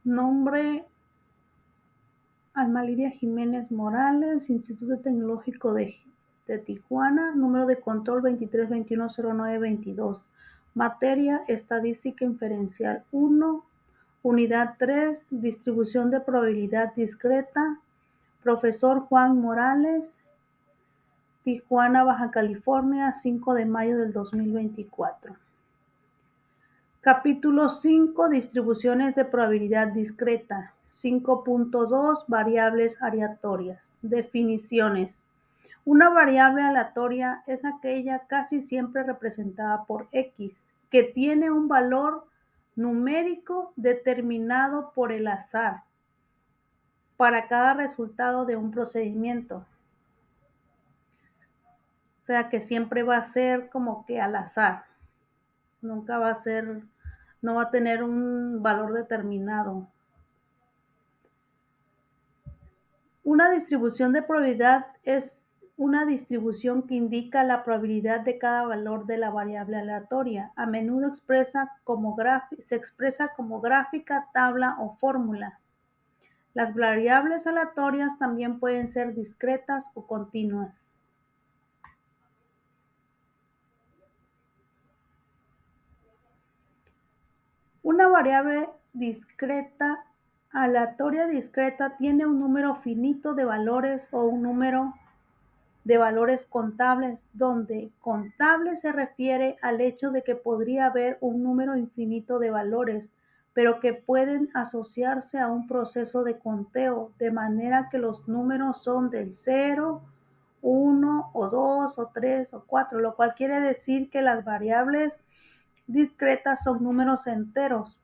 Nombre: Alma Lidia Jiménez Morales, Instituto Tecnológico de Tijuana, número de control 23210922. Materia: Estadística Inferencial 1, Unidad 3, Distribución de probabilidad discreta. Profesor Juan Morales, Tijuana, Baja California, 5 de mayo del 2024. Capítulo 5. Distribuciones de probabilidad discreta. 5.2. Variables aleatorias. Definiciones. Una variable aleatoria es aquella casi siempre representada por X, que tiene un valor numérico determinado por el azar para cada resultado de un procedimiento. O sea que siempre va a ser como que al azar. Nunca va a ser, no va a tener un valor determinado. Una distribución de probabilidad es una distribución que indica la probabilidad de cada valor de la variable aleatoria. A menudo se expresa como gráfica, tabla o fórmula. Las variables aleatorias también pueden ser discretas o continuas. Una variable discreta aleatoria discreta tiene un número finito de valores o un número de valores contables, donde contable se refiere al hecho de que podría haber un número infinito de valores, pero que pueden asociarse a un proceso de conteo, de manera que los números son del 0, 1 o 2 o 3 o 4, lo cual quiere decir que las variables discretas son números enteros,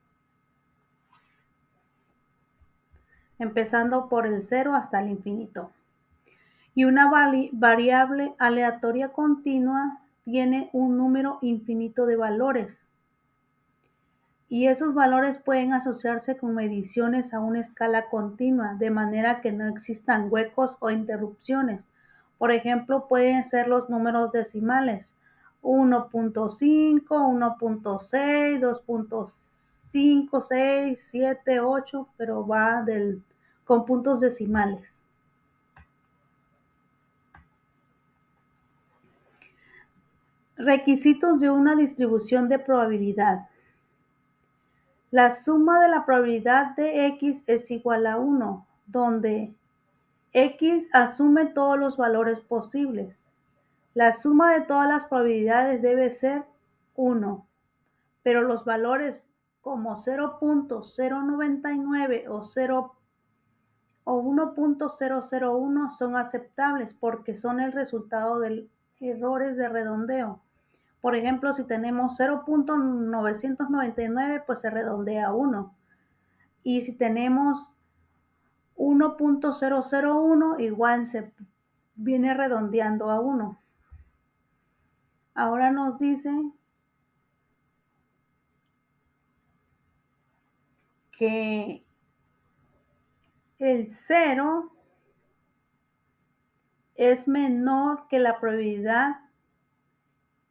empezando por el 0 hasta el infinito. Y una variable aleatoria continua tiene un número infinito de valores. Y esos valores pueden asociarse con mediciones a una escala continua, de manera que no existan huecos o interrupciones. Por ejemplo, pueden ser los números decimales: 1.5, 1.6, 2.5, 6, 7, 8, pero va con puntos decimales. Requisitos de una distribución de probabilidad. La suma de la probabilidad de X es igual a 1, donde X asume todos los valores posibles. La suma de todas las probabilidades debe ser 1, pero los valores como 0.099 o 1.001 son aceptables porque son el resultado de errores de redondeo. Por ejemplo, si tenemos 0.999, pues se redondea a 1. Y si tenemos 1.001, igual se viene redondeando a 1. Ahora nos dice que el 0 es menor que la probabilidad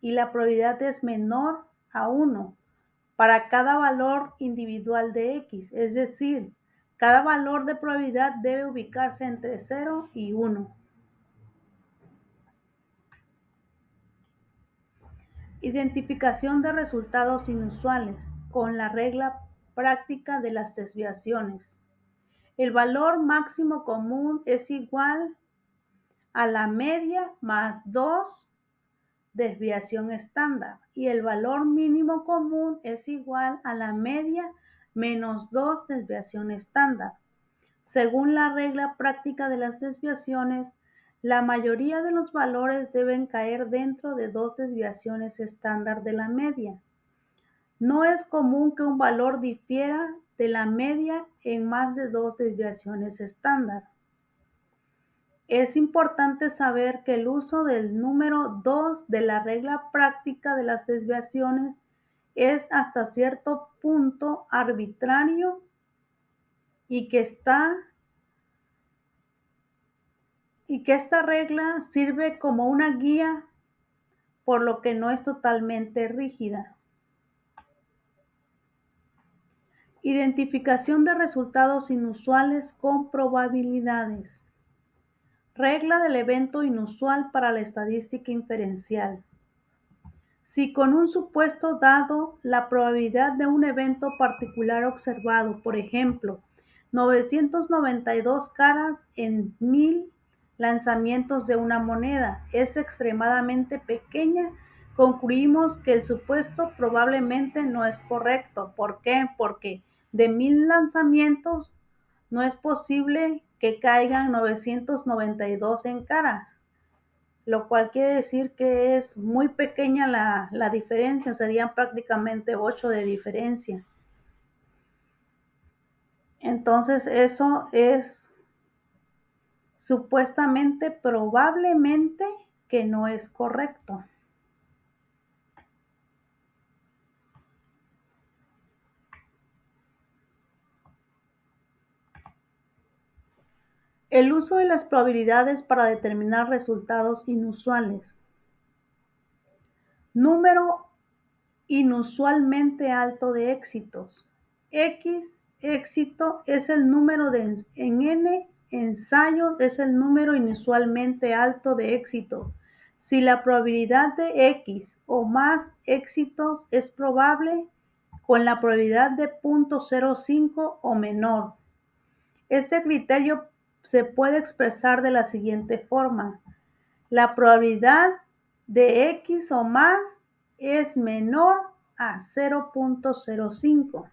y la probabilidad es menor a 1 para cada valor individual de X, es decir, cada valor de probabilidad debe ubicarse entre 0 y 1. Identificación de resultados inusuales con la regla práctica de las desviaciones. El valor máximo común es igual a la media más 2 desviación estándar y el valor mínimo común es igual a la media menos 2 desviación estándar. Según la regla práctica de las desviaciones, la mayoría de los valores deben caer dentro de 2 desviaciones estándar de la media. No es común que un valor difiera de la media en más de 2 desviaciones estándar. Es importante saber que el uso del número 2 de la regla práctica de las desviaciones es hasta cierto punto arbitrario y que esta regla sirve como una guía, por lo que no es totalmente rígida. Identificación de resultados inusuales con probabilidades. Regla del evento inusual para la estadística inferencial. Si con un supuesto dado la probabilidad de un evento particular observado, por ejemplo, 992 caras en 1000 lanzamientos de una moneda, es extremadamente pequeña, concluimos que el supuesto probablemente no es correcto. ¿Por qué? Porque de 1000 lanzamientos no es posible que caigan 992 en caras, lo cual quiere decir que es muy pequeña la diferencia, serían prácticamente 8 de diferencia. Entonces eso es supuestamente, probablemente que no es correcto. El uso de las probabilidades para determinar resultados inusuales. Número inusualmente alto de éxitos. X éxito es el número en n ensayos es el número inusualmente alto de éxito. Si la probabilidad de X o más éxitos es probable con la probabilidad de 0.05 o menor. Este criterio se puede expresar de la siguiente forma: la probabilidad de X o más es menor a 0.05.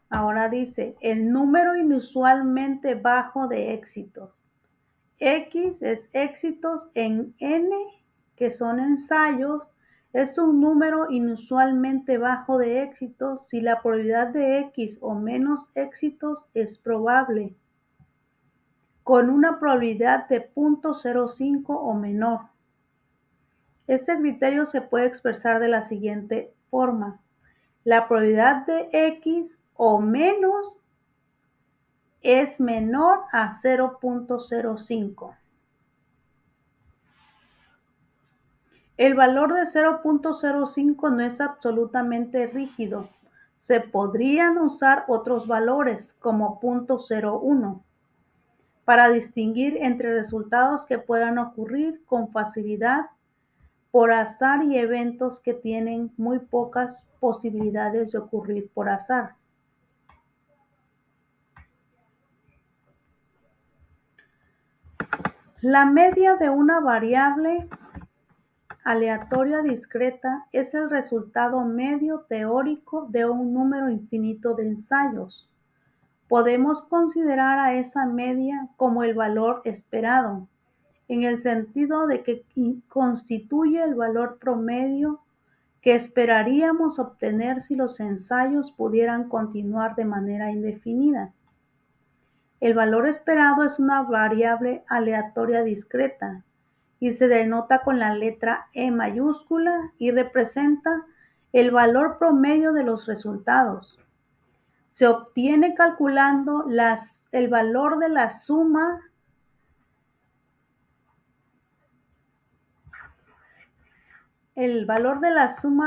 Ahora dice, el número inusualmente bajo de éxitos. X es éxitos en N, que son ensayos. Es un número inusualmente bajo de éxitos si la probabilidad de X o menos éxitos es probable, con una probabilidad de 0.05 o menor. Este criterio se puede expresar de la siguiente forma: la probabilidad de X o menos es menor a 0.05. El valor de 0.05 no es absolutamente rígido. Se podrían usar otros valores como 0.01 para distinguir entre resultados que puedan ocurrir con facilidad por azar y eventos que tienen muy pocas posibilidades de ocurrir por azar. La media de una variable aleatoria discreta es el resultado medio teórico de un número infinito de ensayos. Podemos considerar a esa media como el valor esperado, en el sentido de que constituye el valor promedio que esperaríamos obtener si los ensayos pudieran continuar de manera indefinida. El valor esperado es una variable aleatoria discreta y se denota con la letra E mayúscula y representa el valor promedio de los resultados. Se obtiene calculando el valor de la suma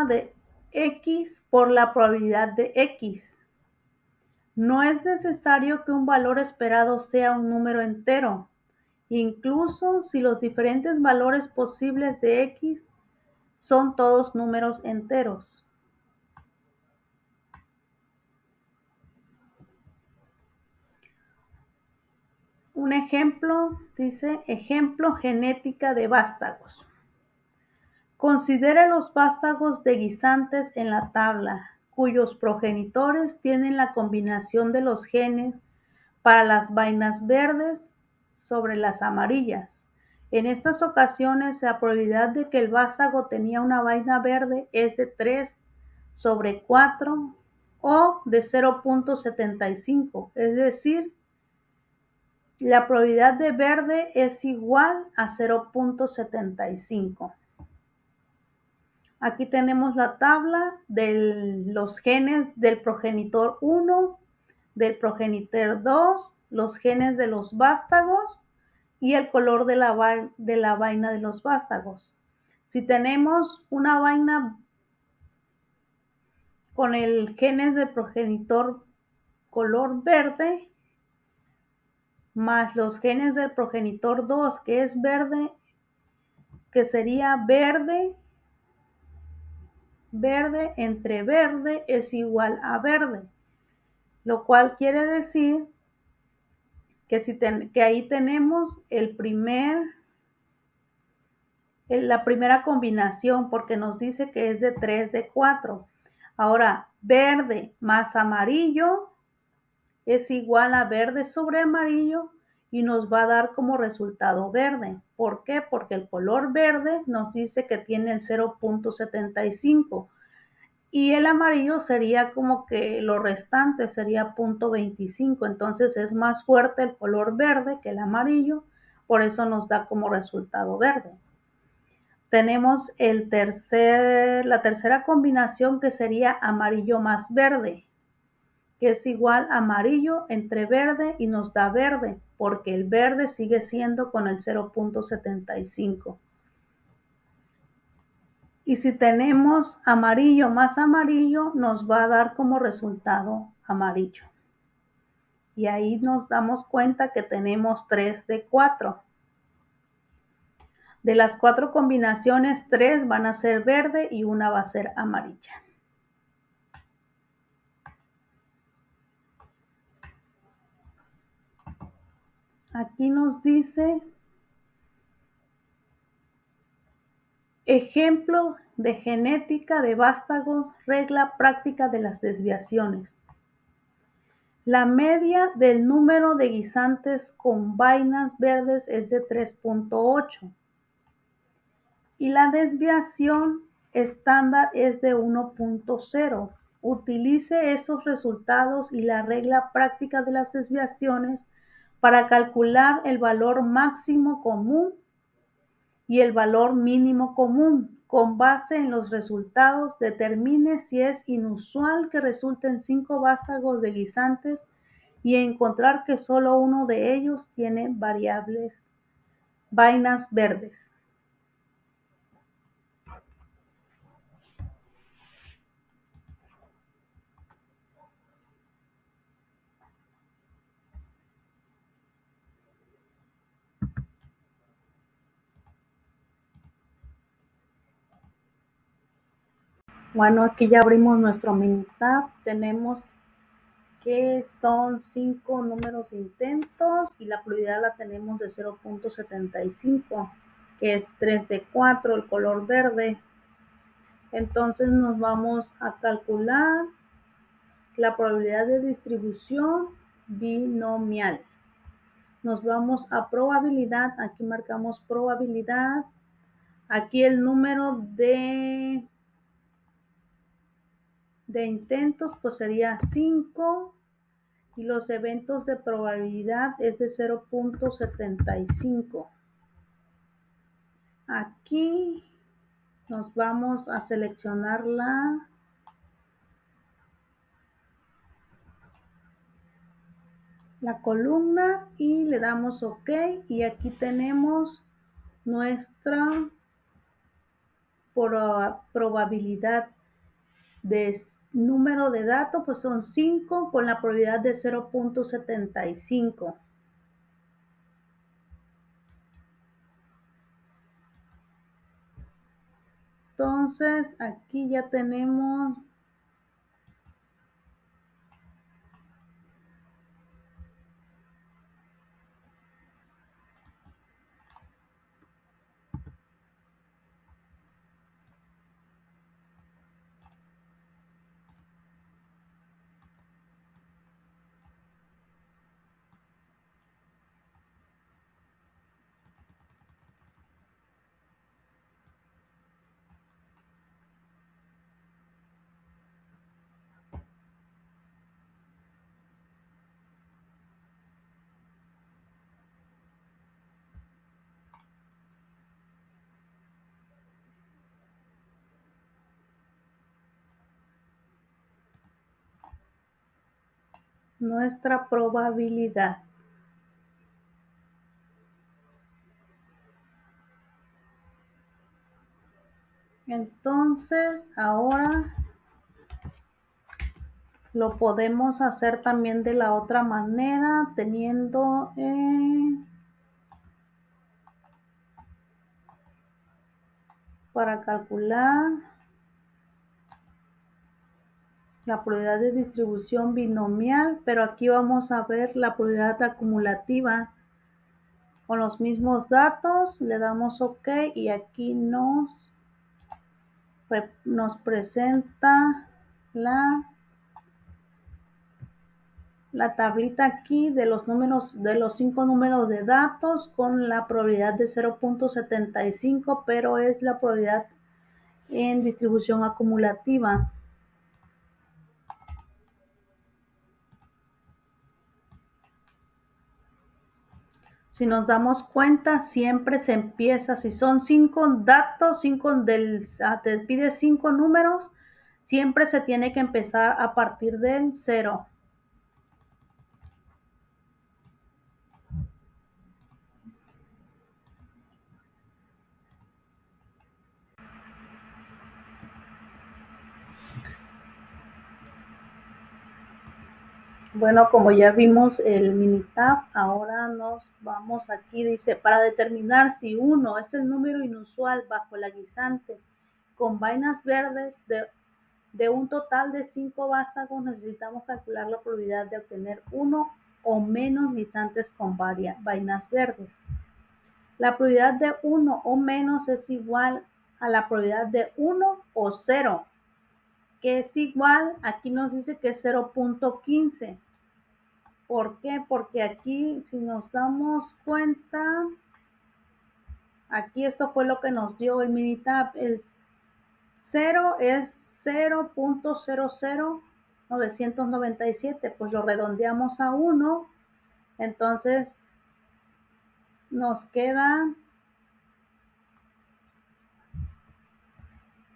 de X por la probabilidad de X. No es necesario que un valor esperado sea un número entero, incluso si los diferentes valores posibles de X son todos números enteros. Un ejemplo, dice, ejemplo genética de vástagos. Considere los vástagos de guisantes en la tabla, cuyos progenitores tienen la combinación de los genes para las vainas verdes sobre las amarillas. En estas ocasiones, la probabilidad de que el vástago tenía una vaina verde es de 3/4 o de 0.75, es decir, la probabilidad de verde es igual a 0.75. Aquí tenemos la tabla de los genes del progenitor 1, del progenitor 2, los genes de los vástagos y el color de la vaina de los vástagos. Si tenemos una vaina con el genes del progenitor color verde más los genes del progenitor 2, que es verde, que sería verde, verde entre verde es igual a verde, lo cual quiere decir que ahí tenemos la primera combinación, porque nos dice que es de 3 de 4. Ahora, verde más amarillo es igual a verde sobre amarillo y nos va a dar como resultado verde. ¿Por qué? Porque el color verde nos dice que tiene el 0.75 y el amarillo sería como que lo restante sería 0.25. Entonces es más fuerte el color verde que el amarillo, por eso nos da como resultado verde. Tenemos la tercera combinación, que sería amarillo más verde, que es igual a amarillo entre verde y nos da verde, porque el verde sigue siendo con el 0.75. Y si tenemos amarillo más amarillo, nos va a dar como resultado amarillo. Y ahí nos damos cuenta que tenemos 3 de 4. De las 4 combinaciones, 3 van a ser verde y una va a ser amarilla. Aquí nos dice ejemplo de genética de vástagos, regla práctica de las desviaciones. La media del número de guisantes con vainas verdes es de 3.8 y la desviación estándar es de 1.0. Utilice esos resultados y la regla práctica de las desviaciones para calcular el valor máximo común y el valor mínimo común. Con base en los resultados, determine si es inusual que resulten 5 vástagos de guisantes y encontrar que solo uno de ellos tiene vainas verdes. Bueno, aquí ya abrimos nuestro Minitab. Tenemos que son 5 números de intentos y la probabilidad la tenemos de 0.75, que es 3 de 4, el color verde. Entonces nos vamos a calcular la probabilidad de distribución binomial. Nos vamos a probabilidad, aquí marcamos probabilidad. Aquí el número de intentos pues sería 5 y los eventos de probabilidad es de 0.75. Aquí nos vamos a seleccionar la columna y le damos OK y aquí tenemos nuestra probabilidad de número de datos, pues son 5 con la probabilidad de 0.75. Entonces aquí ya tenemos nuestra probabilidad. Entonces ahora Lo podemos hacer también de la otra manera, teniendo para calcular la probabilidad de distribución binomial, pero aquí vamos a ver la probabilidad acumulativa con los mismos datos, le damos OK y aquí nos presenta la tablita aquí de los números, de los 5 números de datos con la probabilidad de 0.75, pero es la probabilidad en distribución acumulativa. Si nos damos cuenta, siempre se empieza, si son 5 datos, te pide 5 números, siempre se tiene que empezar a partir del 0. Bueno, como ya vimos el Minitab, ahora nos vamos aquí, dice, para determinar si 1 es el número inusual bajo la guisante con vainas verdes de un total de 5 vástagos, necesitamos calcular la probabilidad de obtener 1 o menos guisantes con vainas verdes. La probabilidad de 1 o menos es igual a la probabilidad de 1 o 0, que es igual, aquí nos dice que es 0.15. ¿Por qué? Porque aquí, si nos damos cuenta, aquí esto fue lo que nos dio el Minitab. El 0 es 0.00997, pues lo redondeamos a 1, entonces nos queda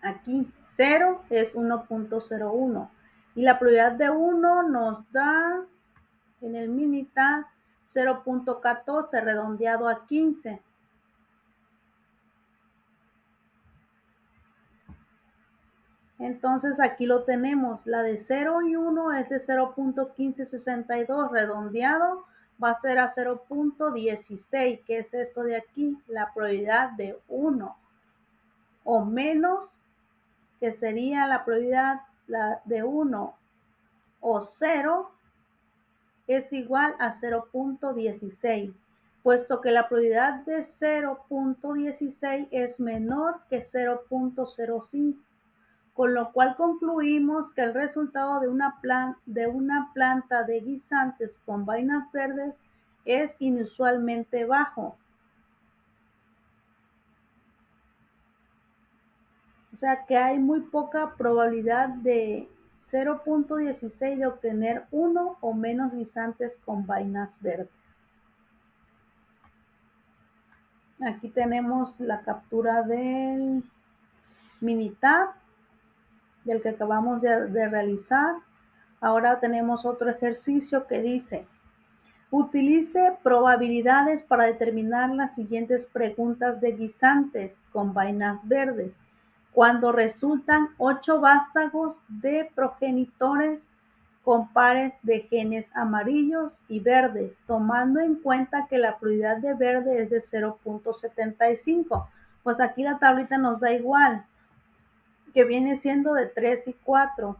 aquí 0 es 1.01 y la probabilidad de 1 nos da en el Minitab 0.14 redondeado a 15. Entonces aquí lo tenemos, la de 0 y 1 es de 0.1562, redondeado va a ser a 0.16, que es esto de aquí, la probabilidad de 1 o menos, que sería la probabilidad de 1 o 0, es igual a 0.16, puesto que la probabilidad de 0.16 es menor que 0.05. Con lo cual concluimos que el resultado de una planta de guisantes con vainas verdes es inusualmente bajo. O sea que hay muy poca probabilidad de 0.16 de obtener 1 o menos guisantes con vainas verdes. Aquí tenemos la captura del Minitab, del que acabamos de realizar. Ahora tenemos otro ejercicio que dice: utilice probabilidades para determinar las siguientes preguntas de guisantes con vainas verdes. Cuando resultan 8 vástagos de progenitores con pares de genes amarillos y verdes, tomando en cuenta que la probabilidad de verde es de 0.75. Pues aquí la tablita nos da igual, que viene siendo de 3 y 4.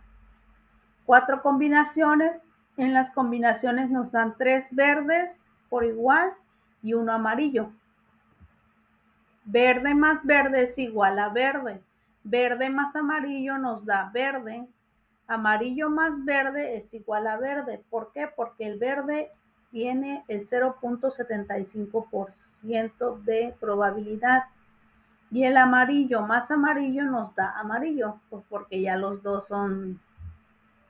4 combinaciones. En las combinaciones nos dan 3 verdes por igual y 1 amarillo. Verde más verde es igual a verde. Verde más amarillo nos da verde. Amarillo más verde es igual a verde. ¿Por qué? Porque el verde tiene el 0.75% de probabilidad. Y el amarillo más amarillo nos da amarillo, pues porque ya los dos son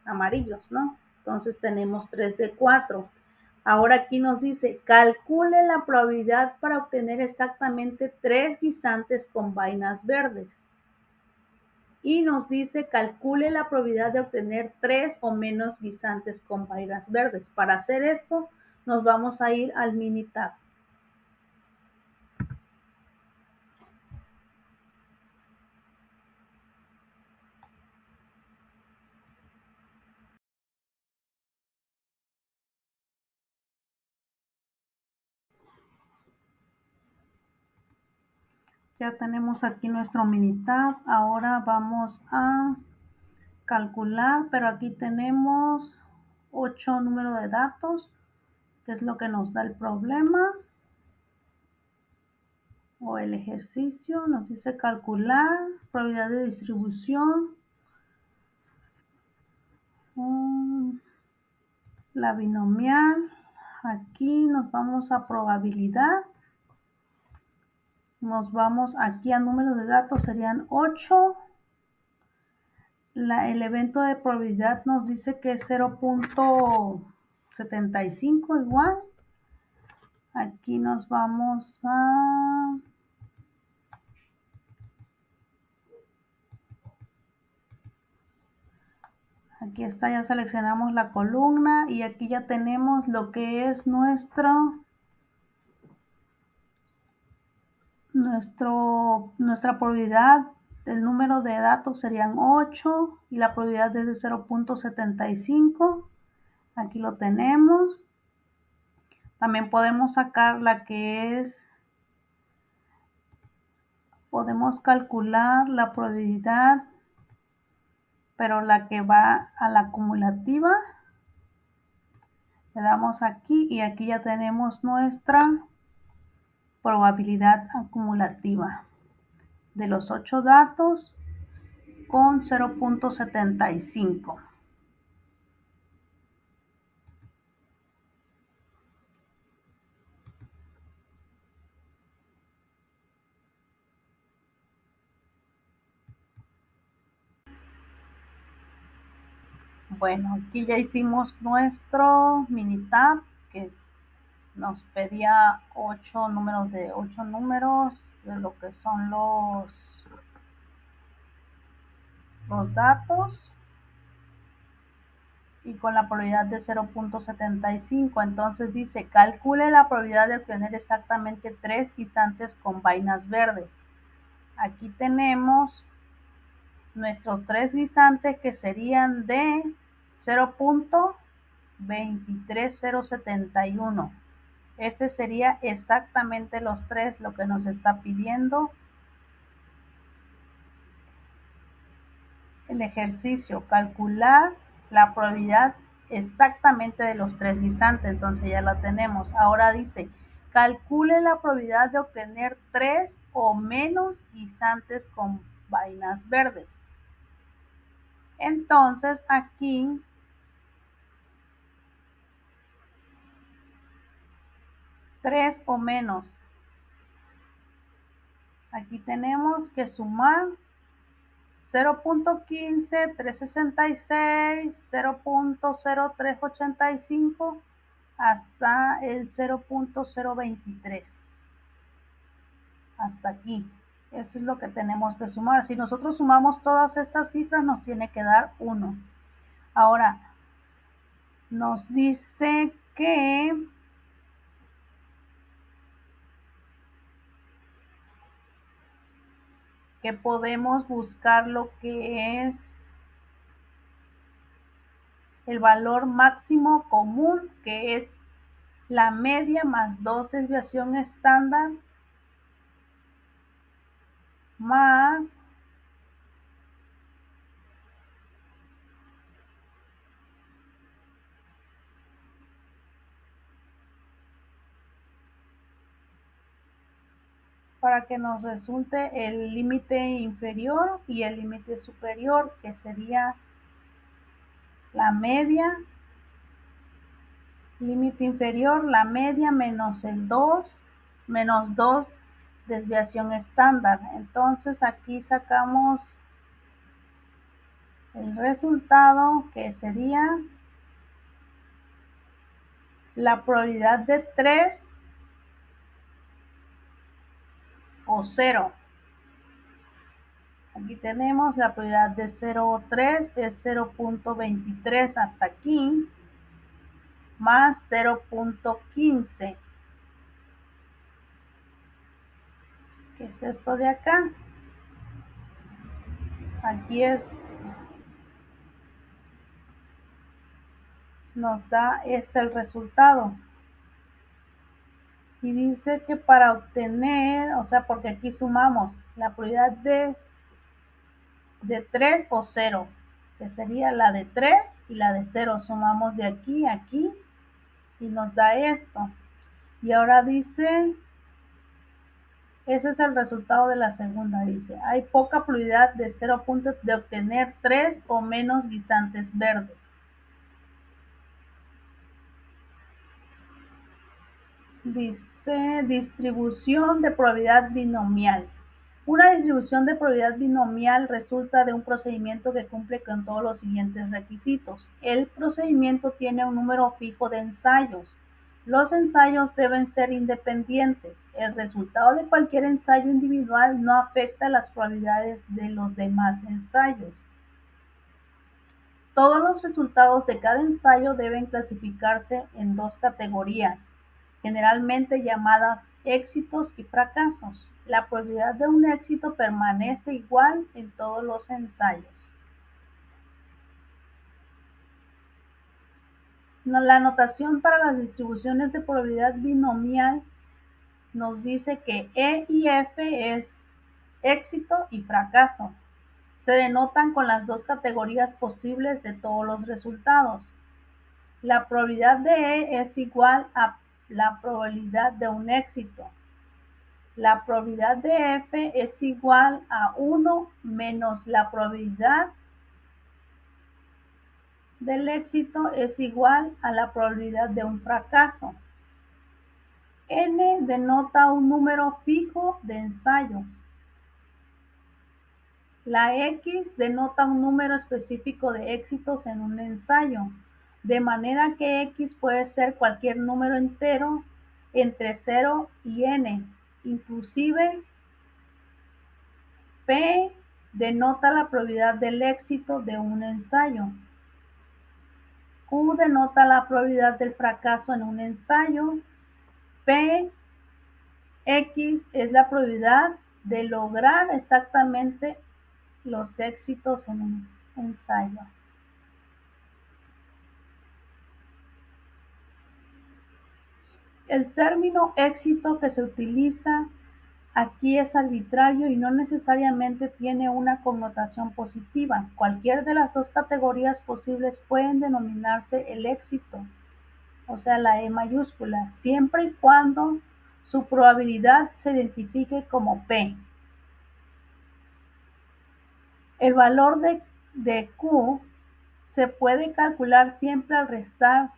amarillos, ¿no? Entonces tenemos 3 de 4. Ahora aquí nos dice, calcule la probabilidad para obtener exactamente 3 guisantes con vainas verdes. Y nos dice, calcule la probabilidad de obtener 3 o menos guisantes con vainas verdes. Para hacer esto, nos vamos a ir al Minitab. Ya tenemos aquí nuestro Minitab. Ahora vamos a calcular, pero aquí tenemos 8 números de datos, que es lo que nos da el problema o el ejercicio. Nos dice calcular probabilidad de distribución, la binomial. Aquí nos vamos a probabilidad. Nos vamos aquí a números de datos, serían 8. El evento de probabilidad nos dice que es 0.75 igual. Aquí nos vamos a... Aquí está, ya seleccionamos la columna y aquí ya tenemos lo que es nuestra probabilidad. El número de datos serían 8 y la probabilidad es de 0.75. Aquí lo tenemos. También podemos sacar la que es, podemos calcular la probabilidad, pero la que va a la acumulativa. Le damos aquí y aquí ya tenemos nuestra probabilidad acumulativa de los 8 datos con 0.75. Bueno, aquí ya hicimos nuestro Minitab, que nos pedía 8 números de lo que son los datos y con la probabilidad de 0.75. Entonces dice, calcule la probabilidad de obtener exactamente 3 guisantes con vainas verdes. Aquí tenemos nuestros 3 guisantes, que serían de 0.23071. Este sería exactamente los 3, lo que nos está pidiendo el ejercicio. Calcular la probabilidad exactamente de los 3 guisantes. Entonces ya la tenemos. Ahora dice, calcule la probabilidad de obtener 3 o menos guisantes con vainas verdes. Entonces aquí tres o menos. Aquí tenemos que sumar 0.15, 366, 0.0385 hasta el 0.023. Hasta aquí. Eso es lo que tenemos que sumar. Si nosotros sumamos todas estas cifras, nos tiene que dar 1. Ahora, nos dice que podemos buscar lo que es el valor máximo común, que es la media más 2 desviación estándar más para que nos resulte el límite inferior y el límite superior, que sería la media, límite inferior, la media menos el 2, menos 2 desviación estándar. Entonces aquí sacamos el resultado, que sería la probabilidad de 3 o 0. Aquí tenemos la probabilidad de 0 o 3 es 0.23 hasta aquí, más 0.15. ¿Qué es esto de acá? Aquí nos da el resultado. Y dice que para obtener, o sea, porque aquí sumamos la probabilidad de 3 o 0, que sería la de 3 y la de 0. Sumamos de aquí a aquí y nos da esto. Y ahora dice, ese es el resultado de la segunda. Dice, hay poca probabilidad de 0 puntos de obtener 3 o menos guisantes verdes. Dice, distribución de probabilidad binomial. Una distribución de probabilidad binomial resulta de un procedimiento que cumple con todos los siguientes requisitos. El procedimiento tiene un número fijo de ensayos. Los ensayos deben ser independientes. El resultado de cualquier ensayo individual no afecta las probabilidades de los demás ensayos. Todos los resultados de cada ensayo deben clasificarse en dos categorías, generalmente llamadas éxitos y fracasos. La probabilidad de un éxito permanece igual en todos los ensayos. La notación para las distribuciones de probabilidad binomial nos dice que E y F es éxito y fracaso. Se denotan con las dos categorías posibles de todos los resultados. La probabilidad de E es igual a la probabilidad de un éxito. La probabilidad de F es igual a 1 menos la probabilidad del éxito es igual a la probabilidad de un fracaso. N denota un número fijo de ensayos. La X denota un número específico de éxitos en un ensayo, de manera que X puede ser cualquier número entero entre 0 y n. Inclusive P denota la probabilidad del éxito de un ensayo. Q denota la probabilidad del fracaso en un ensayo. P X es la probabilidad de lograr exactamente los éxitos en un ensayo. El término éxito que se utiliza aquí es arbitrario y no necesariamente tiene una connotación positiva. Cualquier de las dos categorías posibles pueden denominarse el éxito, o sea, la E mayúscula, siempre y cuando su probabilidad se identifique como P. El valor de Q se puede calcular siempre al restar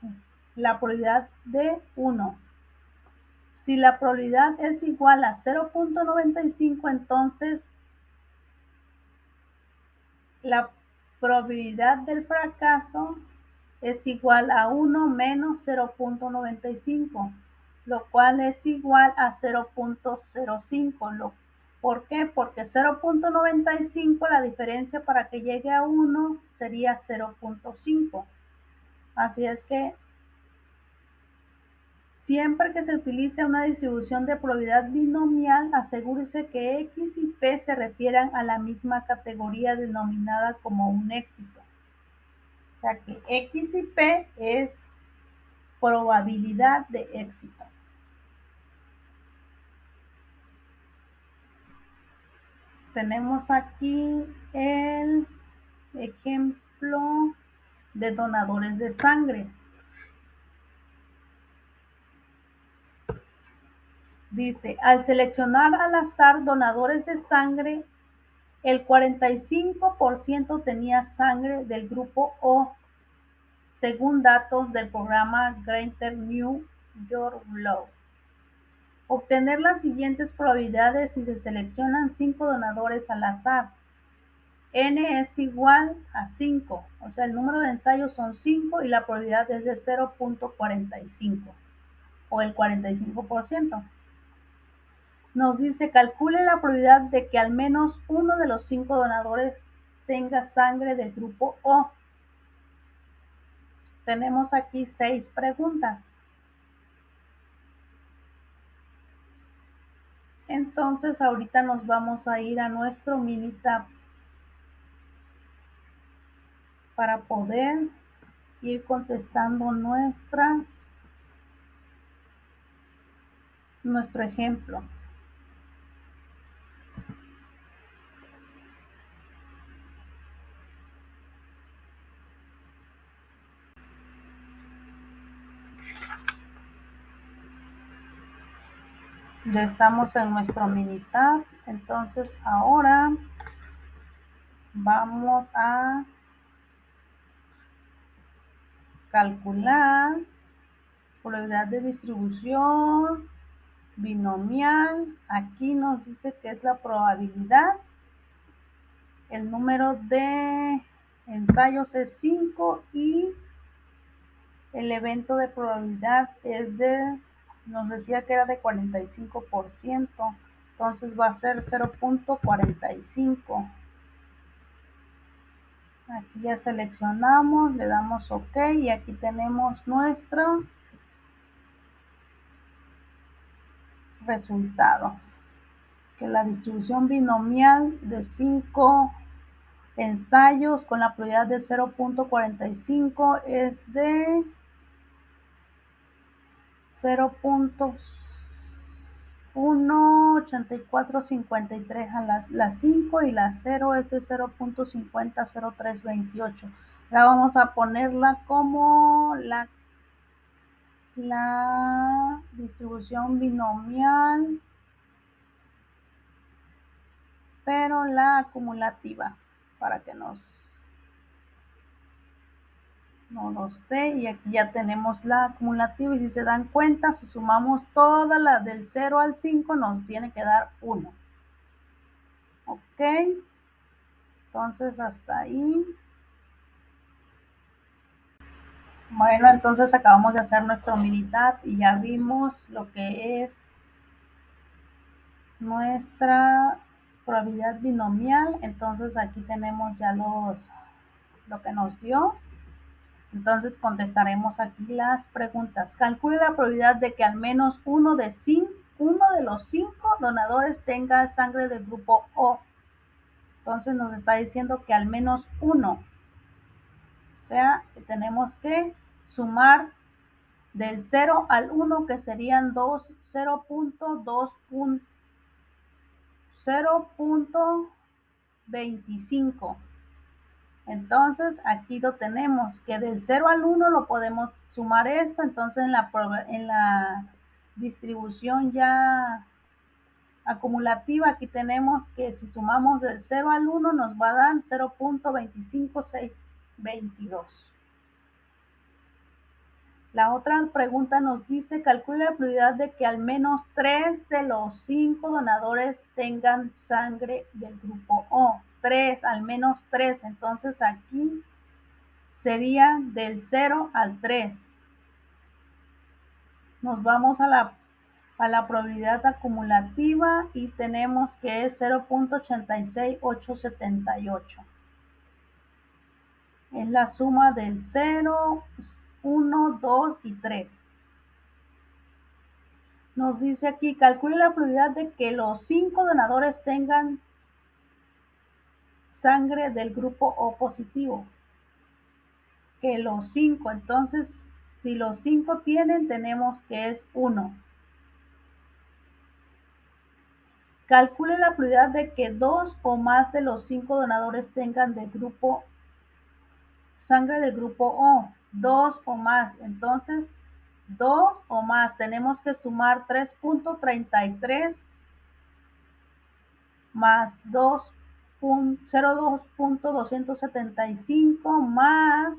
la probabilidad de 1. Si la probabilidad es igual a 0.95, entonces la probabilidad del fracaso es igual a 1 menos 0.95, lo cual es igual a 0.05. ¿Por qué? Porque 0.95, la diferencia para que llegue a 1 sería 0.5. Así es que siempre que se utilice una distribución de probabilidad binomial, asegúrese que X y P se refieran a la misma categoría denominada como un éxito. O sea que X y P es probabilidad de éxito. Tenemos aquí el ejemplo de donadores de sangre. Dice, al seleccionar al azar donadores de sangre, el 45% tenía sangre del grupo O, según datos del programa Greater New York Law. Obtener las siguientes probabilidades si se seleccionan 5 donadores al azar. N es igual a 5, o sea, el número de ensayos son 5 y la probabilidad es de 0.45 o el 45%. Nos dice, calcule la probabilidad de que al menos uno de los 5 donadores tenga sangre del grupo O. Tenemos aquí 6 preguntas. Entonces, ahorita nos vamos a ir a nuestro Minitab para poder ir contestando nuestras nuestro ejemplo. Ya estamos en nuestro Minitab, entonces ahora vamos a calcular probabilidad de distribución binomial. Aquí nos dice que es la probabilidad. El número de ensayos es 5 y el evento de probabilidad es nos decía que era de 45%, entonces va a ser 0.45. Aquí ya seleccionamos, le damos OK y aquí tenemos nuestro resultado. Que la distribución binomial de 5 ensayos con la probabilidad de 0.45 es de 0.18453 a las 5 y la 0 es de 0.500328. Ahora vamos a ponerla como la distribución binomial, pero la acumulativa, para que no nos dé, y aquí ya tenemos la acumulativa, y si se dan cuenta, si sumamos toda la del 0 al 5, nos tiene que dar 1. Ok, entonces hasta ahí. Bueno, entonces acabamos de hacer nuestro Minitab y ya vimos lo que es nuestra probabilidad binomial. Entonces aquí tenemos ya lo que nos dio. Entonces contestaremos aquí las preguntas. Calcule la probabilidad de que al menos uno de los 5 donadores tenga sangre del grupo O. Entonces nos está diciendo que al menos uno. O sea, tenemos que sumar del 0 al 1, que serían 0.25. Entonces aquí lo tenemos, que del 0 al 1 lo podemos sumar esto. Entonces en la distribución ya acumulativa, aquí tenemos que si sumamos del 0 al 1 nos va a dar 0.25622. La otra pregunta nos dice, calcule la probabilidad de que al menos 3 de los 5 donadores tengan sangre del grupo O. 3, al menos 3. Entonces aquí sería del 0 al 3. Nos vamos a la probabilidad acumulativa y tenemos que es 0.86878. Es la suma del 0, 1, 2 y 3. Nos dice aquí, calcule la probabilidad de que los 5 donadores tengan sangre del grupo O positivo. Que los 5, entonces, si los 5 tienen, tenemos que es 1. Calcule la probabilidad de que 2 o más de los 5 donadores tengan sangre del grupo O. 2 o más, entonces 2 o más, tenemos que sumar 3.33 más 0.275 más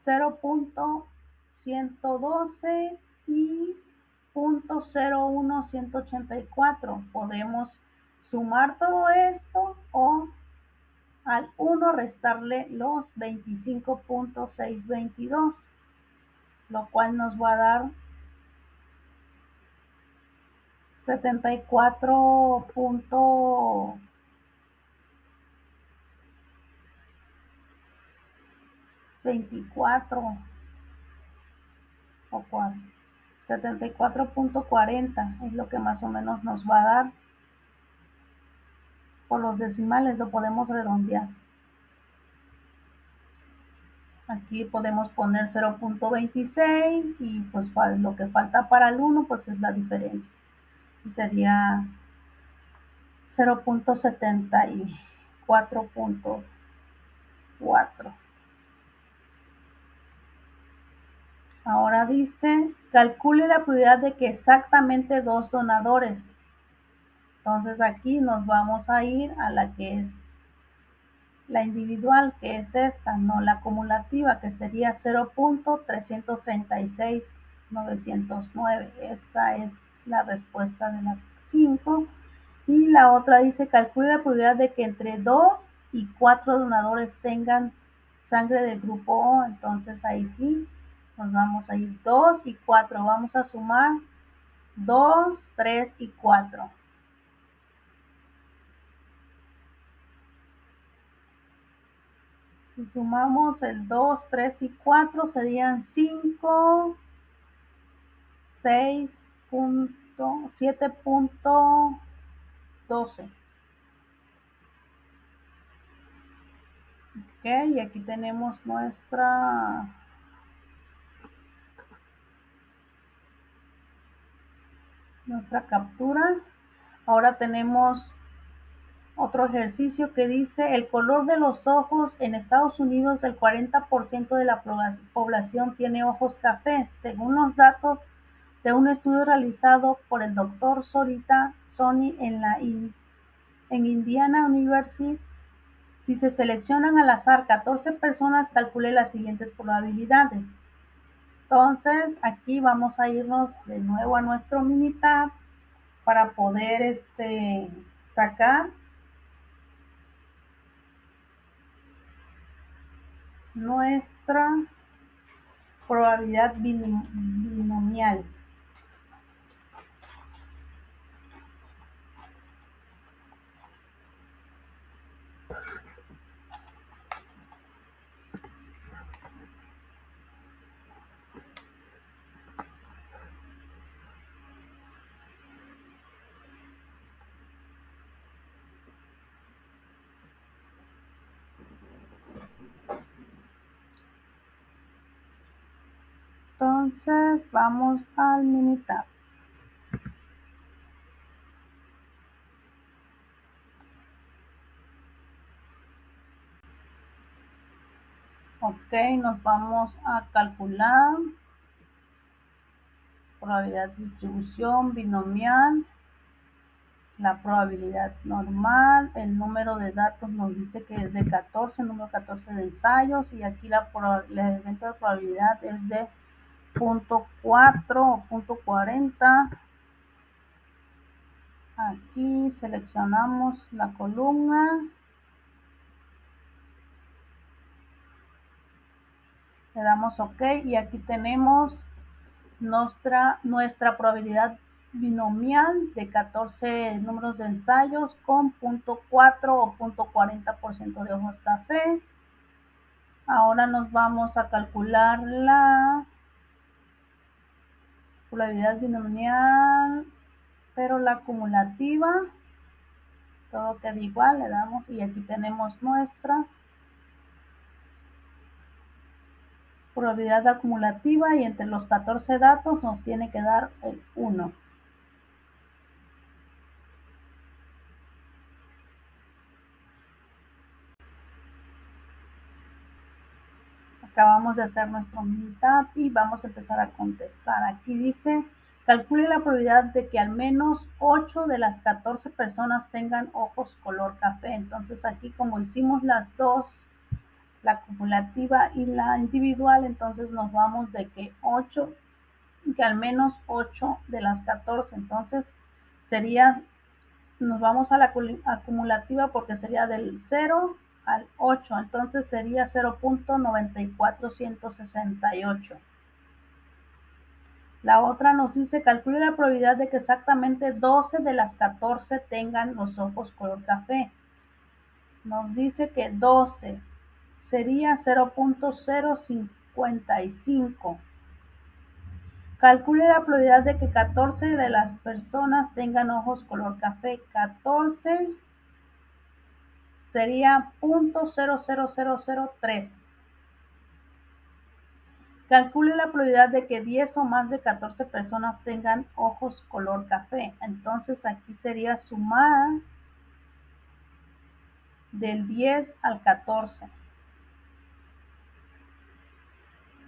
0.112 y 0.01184. Podemos sumar todo esto o al 1 restarle los 25.622, lo cual nos va a dar 74.24 o 74.40 es lo que más o menos nos va a dar. Por los decimales lo podemos redondear. Aquí podemos poner 0.26 y pues lo que falta para el 1 pues es la diferencia. Y sería 0.74.4. Ahora dice, calcule la probabilidad de que exactamente 2 donadores. Entonces aquí nos vamos a ir a la que es la individual, que es esta, no la acumulativa, que sería 0.336.909. Esta es la respuesta de la 5. Y la otra dice, calcule la probabilidad de que entre 2 y 4 donadores tengan sangre del grupo O. Entonces ahí sí, nos vamos a ir 2 y 4. Vamos a sumar 2, 3 y 4. Si sumamos el 2, 3 y 4 serían 5, 6, 7.12. Ok, y aquí tenemos nuestra captura. Ahora tenemos otro ejercicio que dice, el color de los ojos en Estados Unidos, el 40% de la población tiene ojos cafés, según los datos de un estudio realizado por el doctor Sorita Sony en Indiana University. Si se seleccionan al azar 14 personas, calcule las siguientes probabilidades. Entonces, aquí vamos a irnos de nuevo a nuestro Minitab para poder sacar nuestra probabilidad binomial. Entonces, vamos al Minitab. Ok, nos vamos a calcular probabilidad de distribución binomial, la probabilidad normal, el número de datos nos dice que es de 14, número 14 de ensayos, y aquí el elemento de probabilidad es de 0.4 o 0.40. Aquí seleccionamos la columna, le damos OK y aquí tenemos nuestra probabilidad binomial de 14 números de ensayos con 0.4 o 0.40% de ojos café. Ahora nos vamos a calcular la probabilidad binomial, pero la acumulativa, todo queda igual, le damos y aquí tenemos nuestra probabilidad acumulativa y entre los 14 datos nos tiene que dar el 1. Acabamos de hacer nuestro Minitab y vamos a empezar a contestar. Aquí dice, calcule la probabilidad de que al menos 8 de las 14 personas tengan ojos color café. Entonces aquí como hicimos las dos, la acumulativa y la individual, entonces nos vamos de que al menos 8 de las 14. Entonces nos vamos a la acumulativa porque sería del 0 al 8, entonces sería 0.94168. La otra nos dice, calcule la probabilidad de que exactamente 12 de las 14 tengan los ojos color café. Nos dice que 12 sería 0.055. Calcule la probabilidad de que 14 de las personas tengan ojos color café. 14 sería 0.00003. Calcule la probabilidad de que 10 o más de 14 personas tengan ojos color café. Entonces aquí sería sumar del 10 al 14.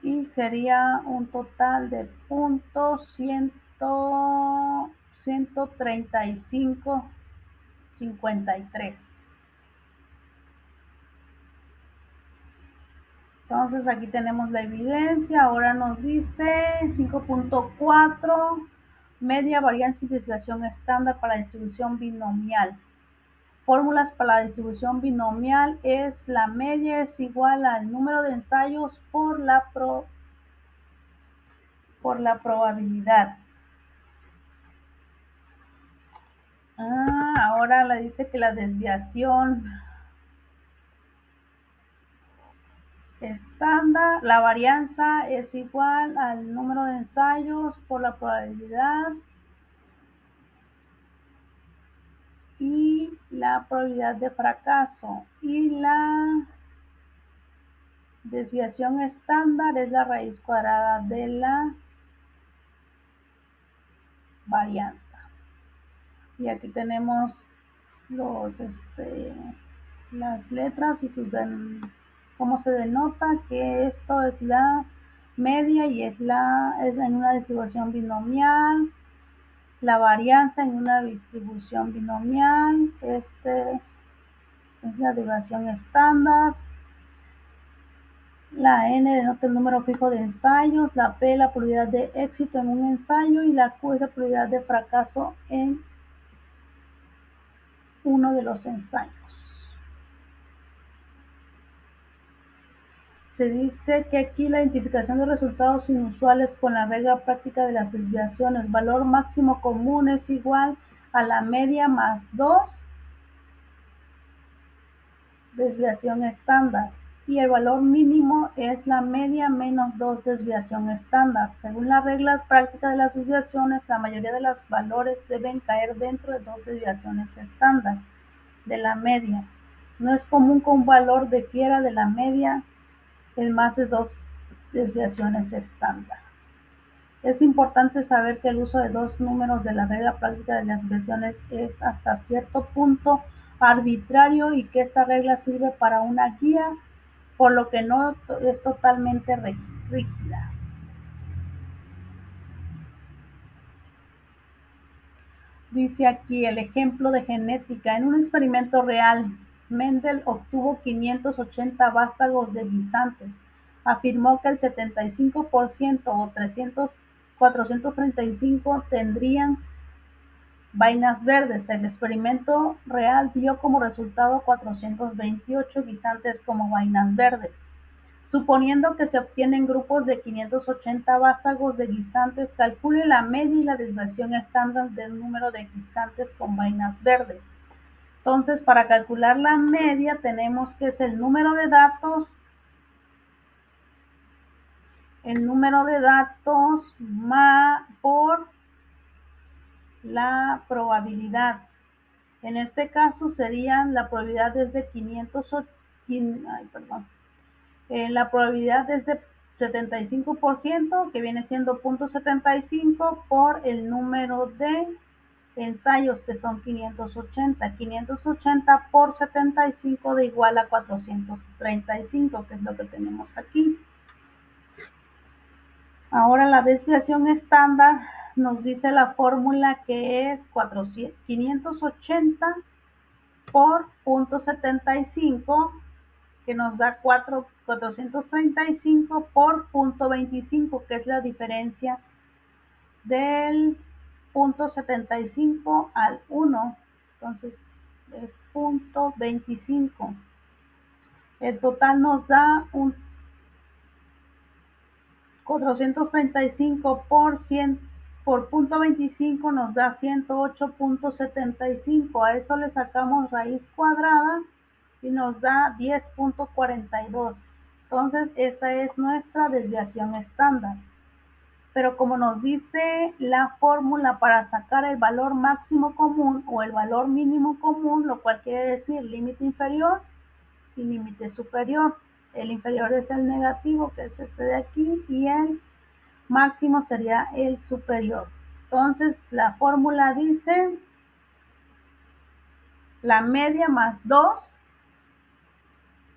Y sería un total de .13553. Entonces aquí tenemos la evidencia. Ahora nos dice 5.4, media, varianza y desviación estándar para la distribución binomial. Fórmulas para la distribución binomial es la media es igual al número de ensayos por la probabilidad. Ahora le dice que la desviación estándar, la varianza es igual al número de ensayos por la probabilidad y la probabilidad de fracaso. Y la desviación estándar es la raíz cuadrada de la varianza. Y aquí tenemos las letras y cómo se denota que esto es la media y es en una distribución binomial, la varianza en una distribución binomial, es la desviación estándar, la N denota el número fijo de ensayos, la P la probabilidad de éxito en un ensayo y la Q es la probabilidad de fracaso en uno de los ensayos. Se dice que aquí la identificación de resultados inusuales con la regla práctica de las desviaciones, valor máximo común es igual a la media más 2 desviación estándar y el valor mínimo es la media menos 2 desviación estándar. Según la regla práctica de las desviaciones, la mayoría de los valores deben caer dentro de 2 desviaciones estándar de la media. No es común que un valor difiera de la media en más de 2 desviaciones estándar. Es importante saber que el uso de dos números de la regla práctica de las desviaciones es hasta cierto punto arbitrario y que esta regla sirve para una guía, por lo que no es totalmente rígida. Dice aquí el ejemplo de genética. En un experimento real, Mendel obtuvo 580 vástagos de guisantes. Afirmó que el 75% o 435 tendrían vainas verdes. El experimento real dio como resultado 428 guisantes como vainas verdes. Suponiendo que se obtienen grupos de 580 vástagos de guisantes, calcule la media y la desviación estándar del número de guisantes con vainas verdes. Entonces, para calcular la media tenemos que es el número de datos por la probabilidad. En este caso serían la probabilidad desde 508, la probabilidad es de 75%, que viene siendo 0.75 por el número de ensayos, que son 580. 580 por 75 de igual a 435, que es lo que tenemos aquí. Ahora la desviación estándar nos dice la fórmula que es 580 por 0.75, que nos da 435 por 0.25, que es la diferencia del 0.75 al 1. Entonces es 0.25. El total nos da un 435 por 100 por 0.25 nos da 108.75. A eso le sacamos raíz cuadrada y nos da 10.42. Entonces esa es nuestra desviación estándar. Pero como nos dice la fórmula para sacar el valor máximo común o el valor mínimo común, lo cual quiere decir límite inferior y límite superior. El inferior es el negativo, que es este de aquí, y el máximo sería el superior. Entonces, la fórmula dice la media más 2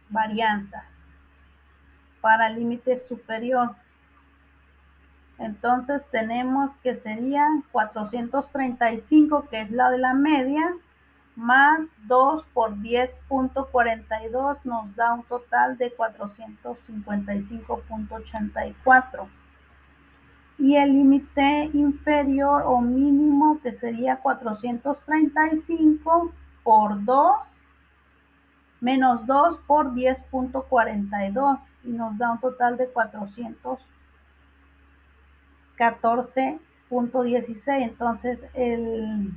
varianzas para el límite superior. Entonces tenemos que sería 435, que es la de la media, más 2 por 10.42 nos da un total de 455.84. Y el límite inferior o mínimo, que sería 435 por 2 menos 2 por 10.42 y nos da un total de 414.16. Entonces el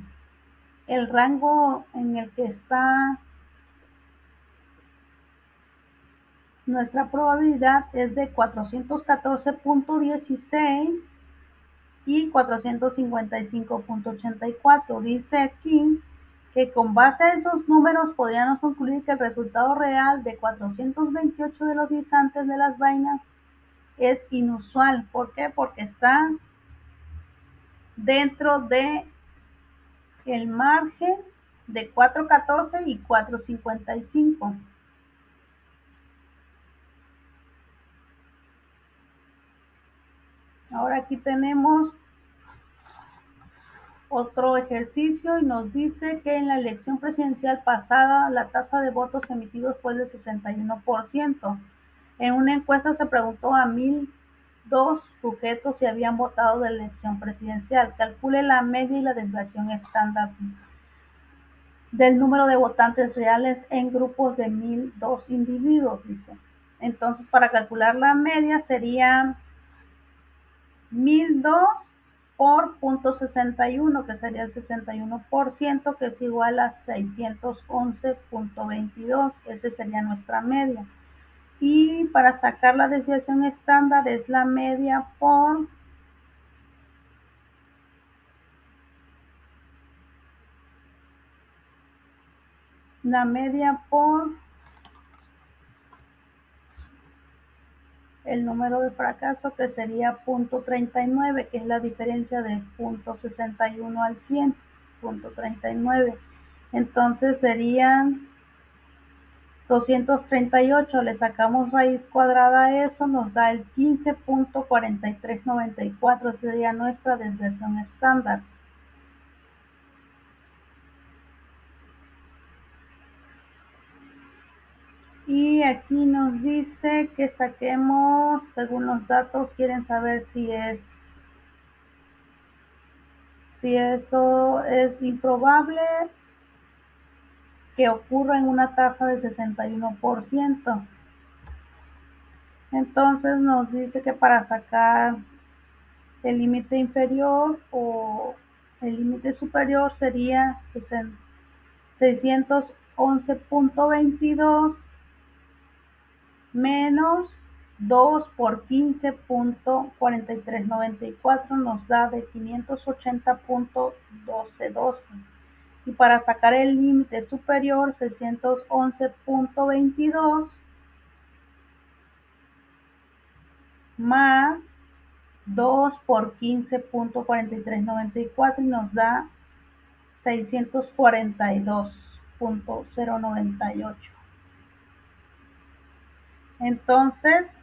rango en el que está nuestra probabilidad es de 414.16 y 455.84. Dice aquí que con base a esos números podríamos concluir que el resultado real de 428 de los guisantes de las vainas es inusual. ¿Por qué? Porque está dentro de el margen de 414 y 455. Ahora aquí tenemos otro ejercicio y nos dice que en la elección presidencial pasada la tasa de votos emitidos fue del 61%. En una encuesta se preguntó a 1,002 sujetos si habían votado de la elección presidencial. Calcule la media y la desviación estándar del número de votantes reales en grupos de 1,002 individuos, dice. Entonces, para calcular la media sería 1,002 por 0.61, que sería el 61%, que es igual a 611.22. Esa sería nuestra media. Y para sacar la desviación estándar es la media por el número de fracaso, que sería 0.39, que es la diferencia de 0.61 al 100, 0.39. Entonces serían 238, le sacamos raíz cuadrada a eso, nos da el 15.4394, sería nuestra desviación estándar. Y aquí nos dice que saquemos, según los datos, quieren saber si eso es improbable que ocurra en una tasa del 61%. Entonces nos dice que para sacar el límite inferior o el límite superior sería 611.22 menos 2 por 15.4394 nos da de 580.1212. Y para sacar el límite superior, 611.22 más 2 por 15.4394 y nos da 642.098. Entonces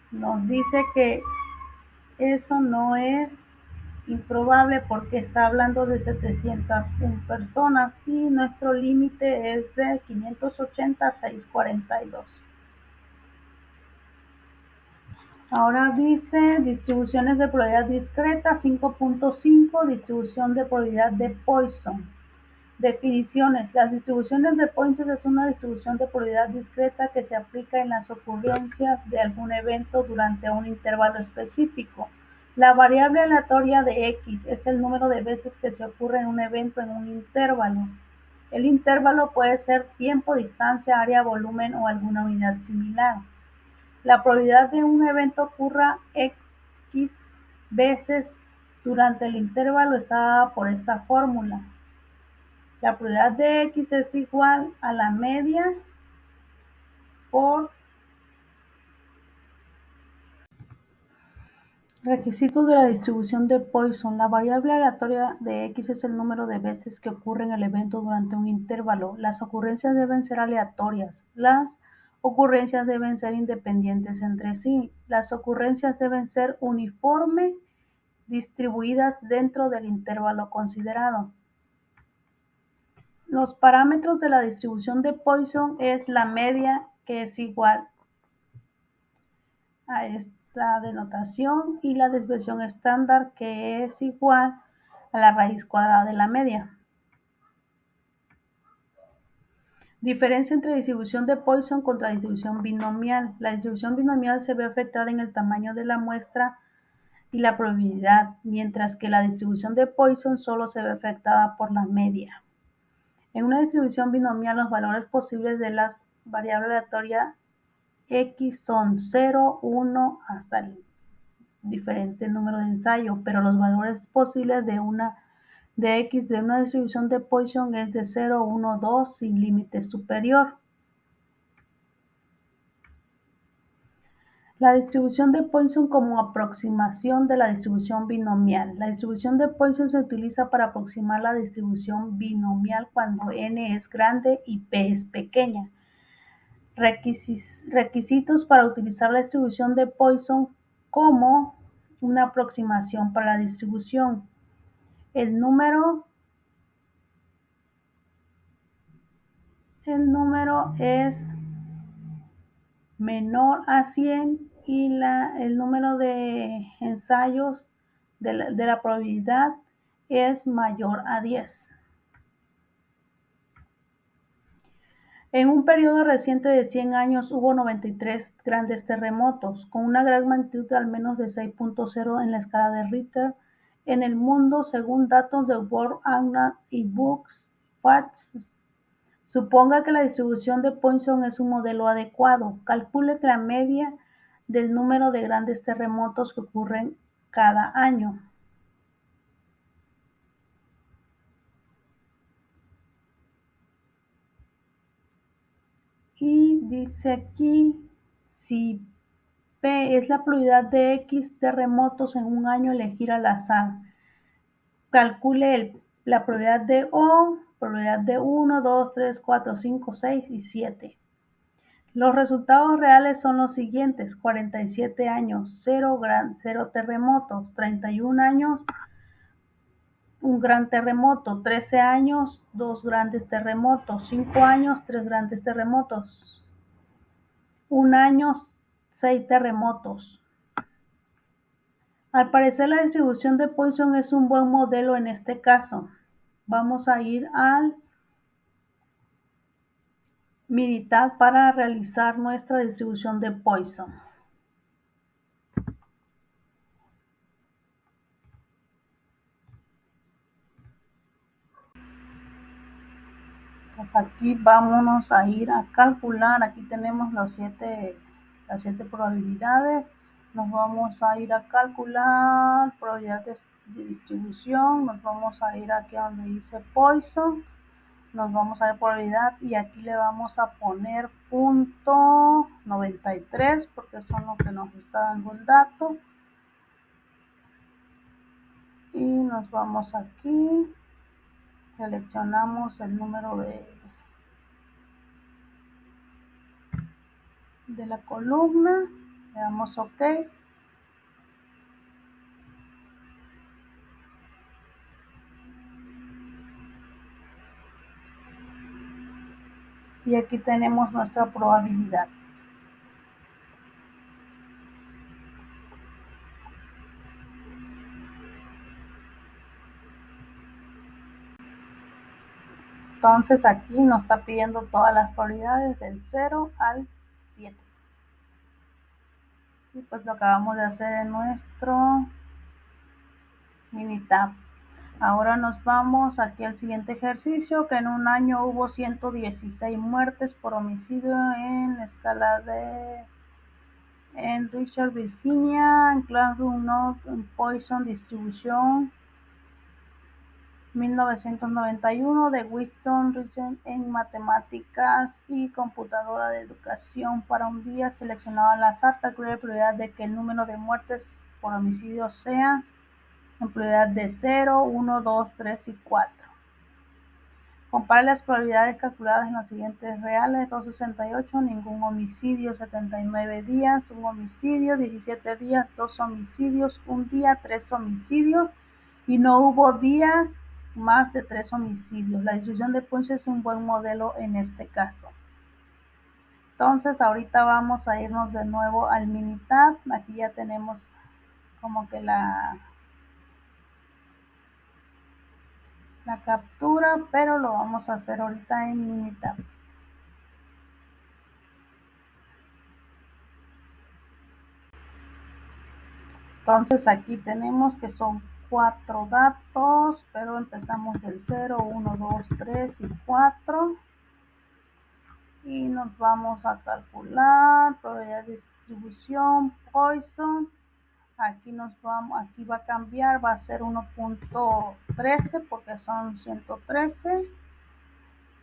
nos dice que eso no es improbable porque está hablando de 701 personas y nuestro límite es de 580 a 642. Ahora dice distribuciones de probabilidad discreta 5.5, distribución de probabilidad de Poisson. Definiciones. Las distribuciones de Poisson es una distribución de probabilidad discreta que se aplica en las ocurrencias de algún evento durante un intervalo específico. La variable aleatoria de X es el número de veces que se ocurre en un evento en un intervalo. El intervalo puede ser tiempo, distancia, área, volumen o alguna unidad similar. La probabilidad de que un evento ocurra X veces durante el intervalo está dada por esta fórmula. La probabilidad de X es igual a la media por requisitos de la distribución de Poisson. La variable aleatoria de X es el número de veces que ocurre en el evento durante un intervalo. Las ocurrencias deben ser aleatorias. Las ocurrencias deben ser independientes entre sí. Las ocurrencias deben ser uniforme distribuidas dentro del intervalo considerado. Los parámetros de la distribución de Poisson es la media, que es igual a esta denotación, y la desviación estándar, que es igual a la raíz cuadrada de la media. Diferencia entre distribución de Poisson contra distribución binomial. La distribución binomial se ve afectada en el tamaño de la muestra y la probabilidad, mientras que la distribución de Poisson solo se ve afectada por la media. En una distribución binomial, los valores posibles de las variables aleatorias X son 0, 1, hasta el diferente número de ensayos, pero los valores posibles de X de una distribución de Poisson es de 0, 1, 2 sin límite superior. La distribución de Poisson como aproximación de la distribución binomial. La distribución de Poisson se utiliza para aproximar la distribución binomial cuando n es grande y p es pequeña. Requisitos para utilizar la distribución de Poisson como una aproximación para la distribución. El número es menor a 100 y el número de ensayos de la probabilidad es mayor a 10. En un periodo reciente de 100 años hubo 93 grandes terremotos, con una gran magnitud de al menos de 6.0 en la escala de Richter en el mundo, según datos de World Almanac y Books Facts. Suponga que la distribución de Poisson es un modelo adecuado. Calcule la media del número de grandes terremotos que ocurren cada año. Y dice aquí, si P es la probabilidad de X terremotos en un año, elegir al azar. Calcule la probabilidad de O, probabilidad de 1, 2, 3, 4, 5, 6 y 7. Los resultados reales son los siguientes: 47 años, 0 terremotos; 31 años, un gran terremoto; 13 años, 2 grandes terremotos; 5 años, 3 grandes terremotos; 1 año, 6 terremotos. Al parecer, la distribución de Poisson es un buen modelo en este caso. Vamos a ir al Minitab para realizar nuestra distribución de Poisson. Pues aquí vámonos a ir a calcular. Aquí tenemos las 7 probabilidades. Nos vamos a ir a calcular probabilidades de distribución. Nos vamos a ir aquí a donde dice Poisson. Nos vamos a ver probabilidad y aquí le vamos a poner .93 porque son los que nos está dando el dato. Y nos vamos aquí, seleccionamos el número de la columna, le damos OK. Y aquí tenemos nuestra probabilidad. Entonces aquí nos está pidiendo todas las probabilidades del 0 al 7. Y pues lo acabamos de hacer en nuestro Minitab. Ahora nos vamos aquí al siguiente ejercicio, que en un año hubo 116 muertes por homicidio en la escala en Richard, Virginia, en Classroom Note, en Poisson distribución. 1991 de Winston Richards en Matemáticas y Computadora de Educación para un día seleccionado al azar. Calcule la probabilidad de que el número de muertes por homicidio sea en probabilidad de 0, 1, 2, 3 y 4. Compare las probabilidades calculadas en los siguientes reales: 268, ningún homicidio, 79 días, un homicidio, 17 días, 2 homicidios, un día, 3 homicidios, y no hubo días más de 3 homicidios. La distribución de Punch es un buen modelo en este caso. Entonces ahorita vamos a irnos de nuevo al Minitab. Aquí ya tenemos como que la captura, pero lo vamos a hacer ahorita en Minitab. Entonces aquí tenemos que son 4 datos, pero empezamos del 0, 1, 2, 3 y 4. Y nos vamos a calcular probabilidad de distribución, Poisson. Aquí aquí va a cambiar, va a ser 1.13 porque son 113.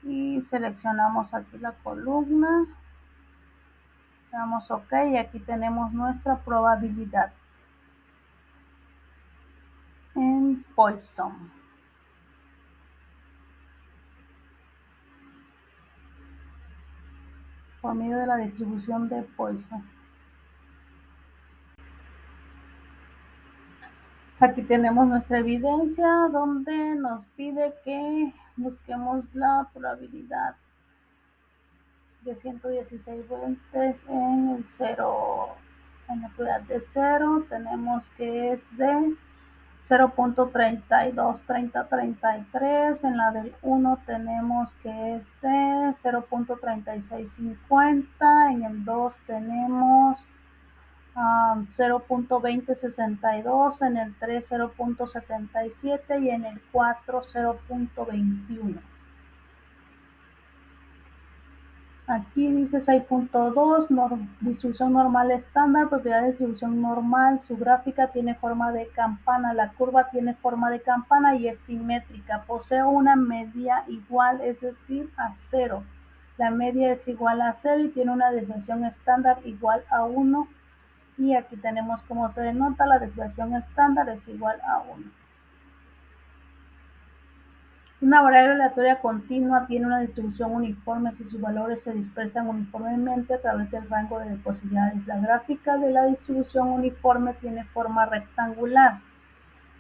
Y seleccionamos aquí la columna. Damos OK y aquí tenemos nuestra probabilidad en Poisson. Por medio de la distribución de Poisson. Aquí tenemos nuestra evidencia donde nos pide que busquemos la probabilidad de 116 vueltas en el 0. En la probabilidad de 0 tenemos que es de 0.323033. En la del 1 tenemos que es de 0.3650. En el 2 tenemos 0.2062, en el 3 0.77 y en el 4 0.21. Aquí dice 6.2, distribución normal estándar, propiedad de distribución normal. Su gráfica tiene forma de campana, la curva tiene forma de campana y es simétrica. Posee una media igual, es decir, a 0. La media es igual a 0 y tiene una desviación estándar igual a 1. Y aquí tenemos cómo se denota, la desviación estándar es igual a 1. Una variable aleatoria continua tiene una distribución uniforme si sus valores se dispersan uniformemente a través del rango de posibilidades. La gráfica de la distribución uniforme tiene forma rectangular.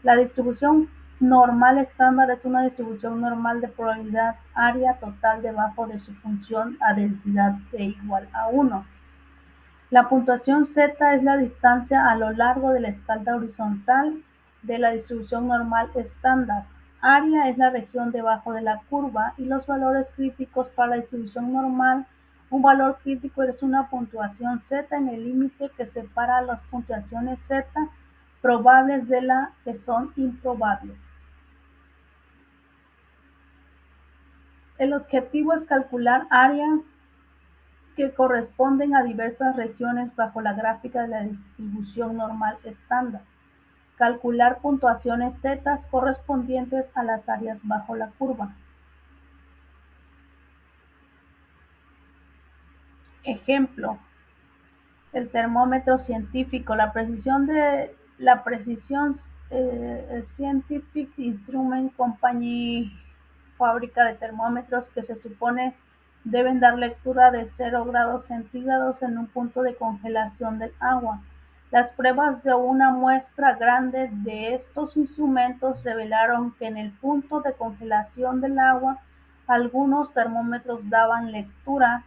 La distribución normal estándar es una distribución normal de probabilidad área total debajo de su función a densidad de igual a 1. La puntuación Z es la distancia a lo largo de la escala horizontal de la distribución normal estándar. Área es la región debajo de la curva y los valores críticos para la distribución normal. Un valor crítico es una puntuación Z en el límite que separa las puntuaciones Z probables de las que son improbables. El objetivo es calcular áreas que corresponden a diversas regiones bajo la gráfica de la distribución normal estándar. Calcular puntuaciones Z correspondientes a las áreas bajo la curva. Ejemplo: el termómetro científico. La precisión Scientific Instrument Company, fábrica de termómetros que se supone deben dar lectura de 0 grados centígrados en un punto de congelación del agua. Las pruebas de una muestra grande de estos instrumentos revelaron que en el punto de congelación del agua algunos termómetros daban lectura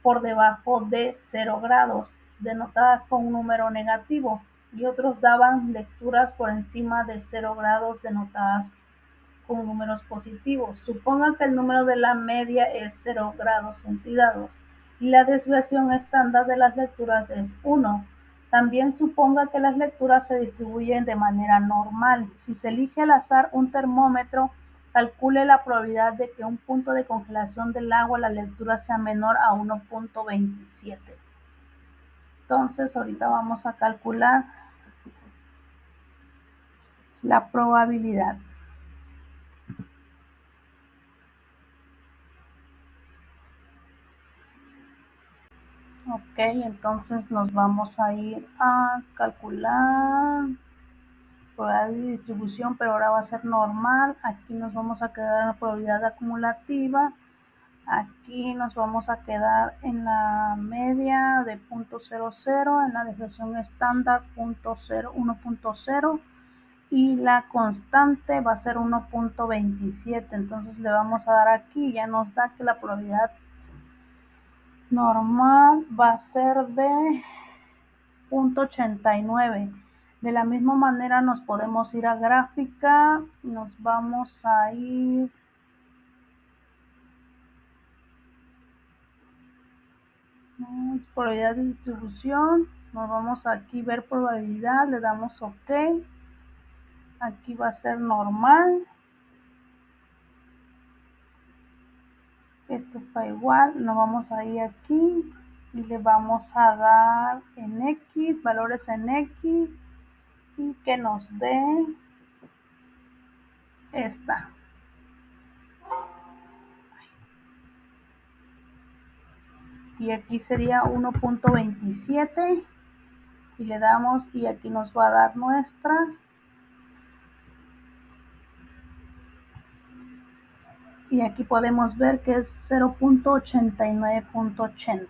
por debajo de 0 grados, denotadas con un número negativo, y otros daban lecturas por encima de 0 grados, denotadas con números positivos. Suponga que el número de la media es 0 grados centígrados y la desviación estándar de las lecturas es 1. También suponga que las lecturas se distribuyen de manera normal. Si se elige al azar un termómetro, calcule la probabilidad de que un punto de congelación del agua la lectura sea menor a 1.27. Entonces ahorita vamos a calcular la probabilidad. Ok, entonces nos vamos a ir a calcular probabilidad de distribución, pero ahora va a ser normal. Aquí nos vamos a quedar en la probabilidad acumulativa. Aquí nos vamos a quedar en la media de 0.00, en la desviación estándar 1.0 y la constante va a ser 1.27. Entonces le vamos a dar aquí, ya nos da que la probabilidad normal va a ser de 0.89. De la misma manera nos podemos ir a gráfica, nos vamos a ir probabilidad de distribución, nos vamos aquí ver probabilidad, le damos OK, aquí va a ser normal, esto está igual, nos vamos a ir aquí y le vamos a dar en X, valores en X y que nos dé esta. Y aquí sería 1.27 y le damos y aquí nos va a dar nuestra y aquí podemos ver que es 0.89.80.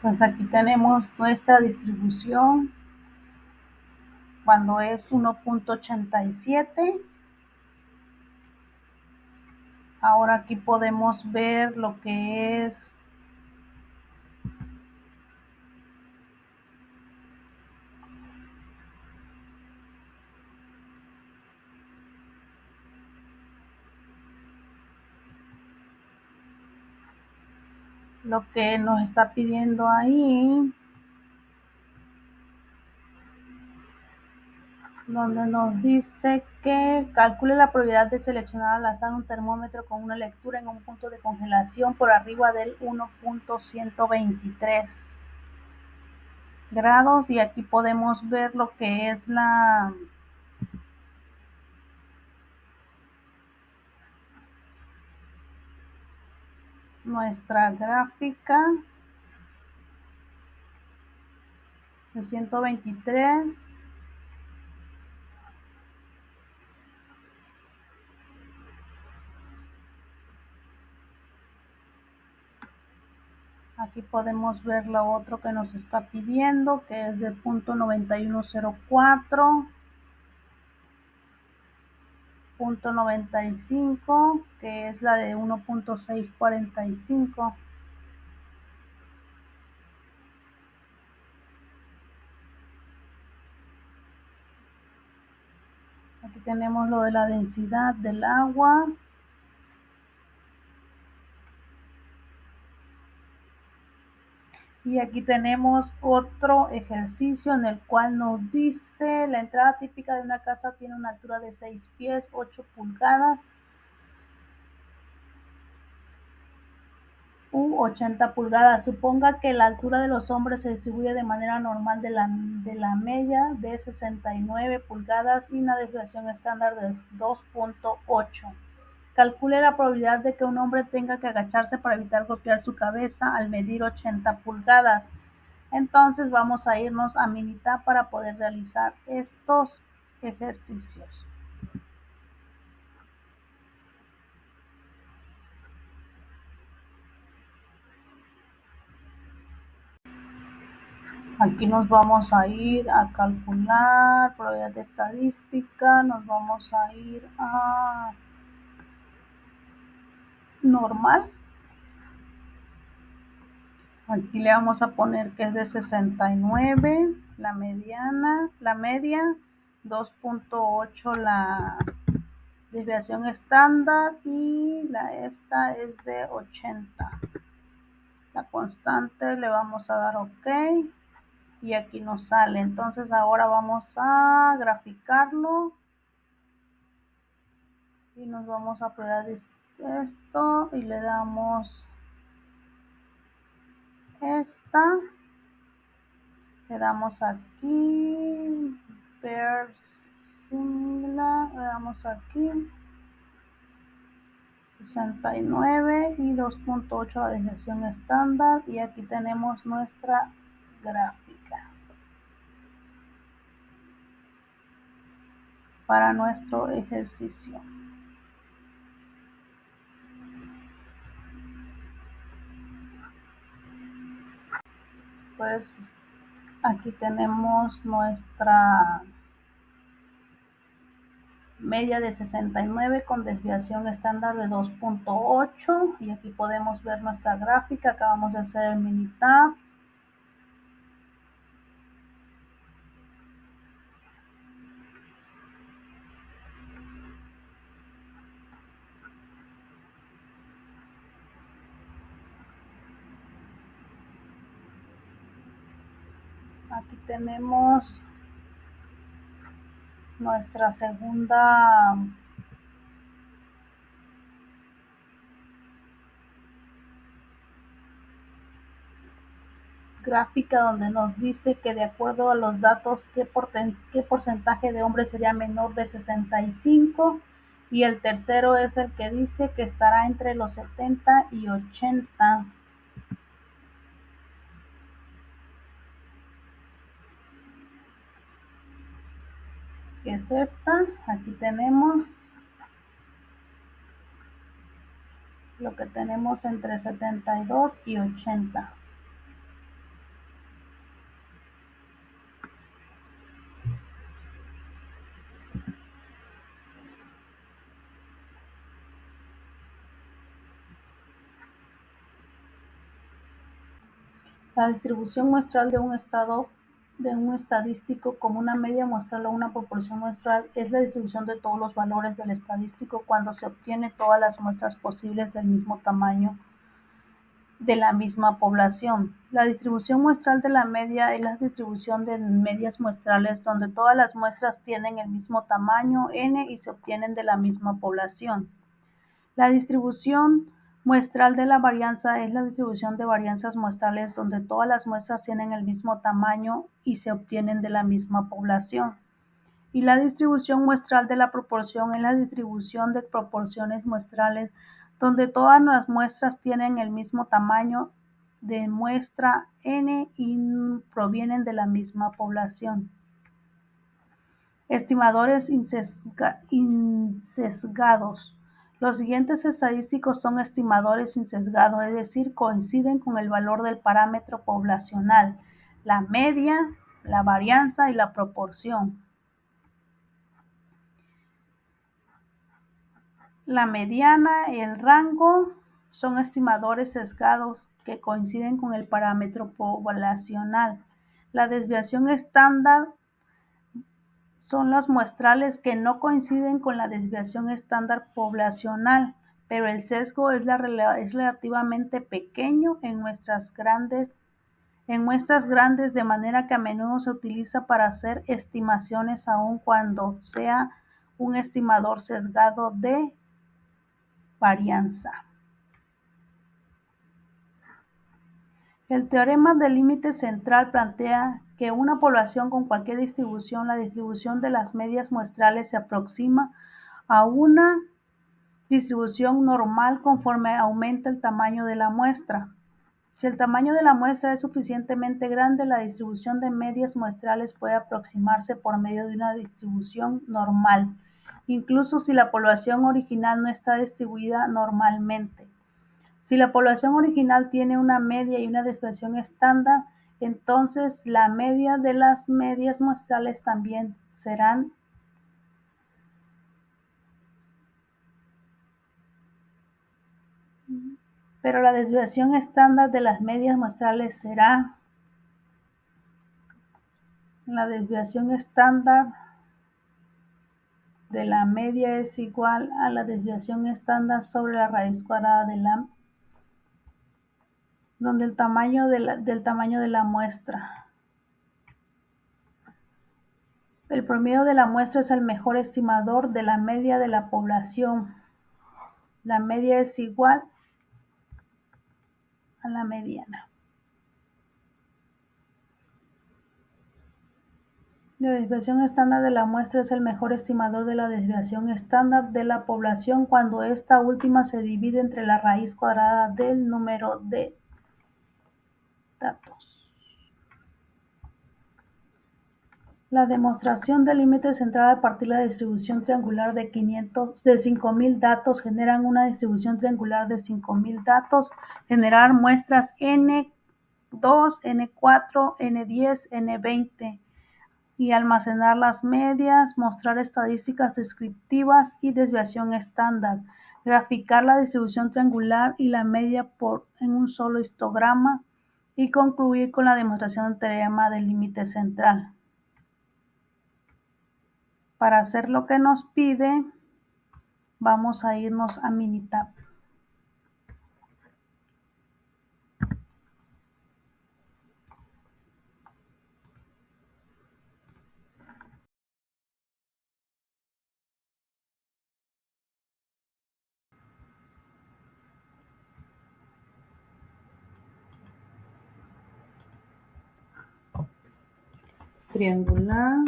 Pues aquí tenemos nuestra distribución cuando es 1.87. Ahora aquí podemos ver lo que es lo que nos está pidiendo ahí, donde nos dice que calcule la probabilidad de seleccionar al azar un termómetro con una lectura en un punto de congelación por arriba del 1.123 grados y aquí podemos ver lo que es nuestra gráfica de 123. Aquí podemos ver lo otro que nos está pidiendo, que es de 0.9104, 0.95, que es la de 1.645. Aquí tenemos lo de la densidad del agua. Y aquí tenemos otro ejercicio en el cual nos dice, la entrada típica de una casa tiene una altura de 6 pies, 8 pulgadas u 80 pulgadas. Suponga que la altura de los hombres se distribuye de manera normal de la media de 69 pulgadas y una desviación estándar de 2.8. Calcule la probabilidad de que un hombre tenga que agacharse para evitar golpear su cabeza al medir 80 pulgadas. Entonces vamos a irnos a Minitab para poder realizar estos ejercicios. Aquí nos vamos a ir a calcular probabilidad de estadística, nos vamos a ir a normal. Aquí le vamos a poner que es de 69, la mediana, la media, 2.8 la desviación estándar y esta es de 80. La constante le vamos a dar OK y aquí nos sale. Entonces ahora vamos a graficarlo y nos vamos a probar esto y le damos esta, le damos aquí, ver similar, le damos aquí 69 y 2.8 la desviación estándar, y aquí tenemos nuestra gráfica para nuestro ejercicio. Pues aquí tenemos nuestra media de 69 con desviación estándar de 2.8, y aquí podemos ver nuestra gráfica. Acá vamos a hacer el Minitab. Aquí tenemos nuestra segunda gráfica, donde nos dice que de acuerdo a los datos qué porcentaje de hombres sería menor de 65, y el tercero es el que dice que estará entre los 70 y 80, que es esta. Aquí tenemos lo que tenemos entre 72 y 80. La distribución muestral de un estadístico como una media muestral o una proporción muestral es la distribución de todos los valores del estadístico cuando se obtiene todas las muestras posibles del mismo tamaño de la misma población. La distribución muestral de la media es la distribución de medias muestrales donde todas las muestras tienen el mismo tamaño n y se obtienen de la misma población. La distribución muestral de la varianza es la distribución de varianzas muestrales donde todas las muestras tienen el mismo tamaño y se obtienen de la misma población. Y la distribución muestral de la proporción es la distribución de proporciones muestrales donde todas las muestras tienen el mismo tamaño de muestra n y provienen de la misma población. Estimadores insesgados. Los siguientes estadísticos son estimadores insesgados, es decir, coinciden con el valor del parámetro poblacional, la media, la varianza y la proporción. La mediana y el rango son estimadores sesgados que coinciden con el parámetro poblacional. La desviación estándar son las muestrales que no coinciden con la desviación estándar poblacional, pero el sesgo es relativamente pequeño en muestras grandes, de manera que a menudo se utiliza para hacer estimaciones aun cuando sea un estimador sesgado de varianza. El teorema del límite central plantea que una población con cualquier distribución, la distribución de las medias muestrales se aproxima a una distribución normal conforme aumenta el tamaño de la muestra. Si el tamaño de la muestra es suficientemente grande, la distribución de medias muestrales puede aproximarse por medio de una distribución normal, incluso si la población original no está distribuida normalmente. Si la población original tiene una media y una desviación estándar, entonces la media de las medias muestrales también serán pero la desviación estándar de las medias muestrales será la desviación estándar de la media es igual a la desviación estándar sobre la raíz cuadrada de la, donde el tamaño del tamaño de la muestra. El promedio de la muestra es el mejor estimador de la media de la población. La media es igual a la mediana. La desviación estándar de la muestra es el mejor estimador de la desviación estándar de la población cuando esta última se divide entre la raíz cuadrada del número de datos. La demostración del límite central a partir de la distribución triangular de 5.000 datos generan una distribución triangular de 5.000 datos, generar muestras N2, N4, N10, N20 y almacenar las medias, mostrar estadísticas descriptivas y desviación estándar, graficar la distribución triangular y la media en un solo histograma y concluir con la demostración del teorema del límite central. Para hacer lo que nos pide, vamos a irnos a Minitab. Triangular.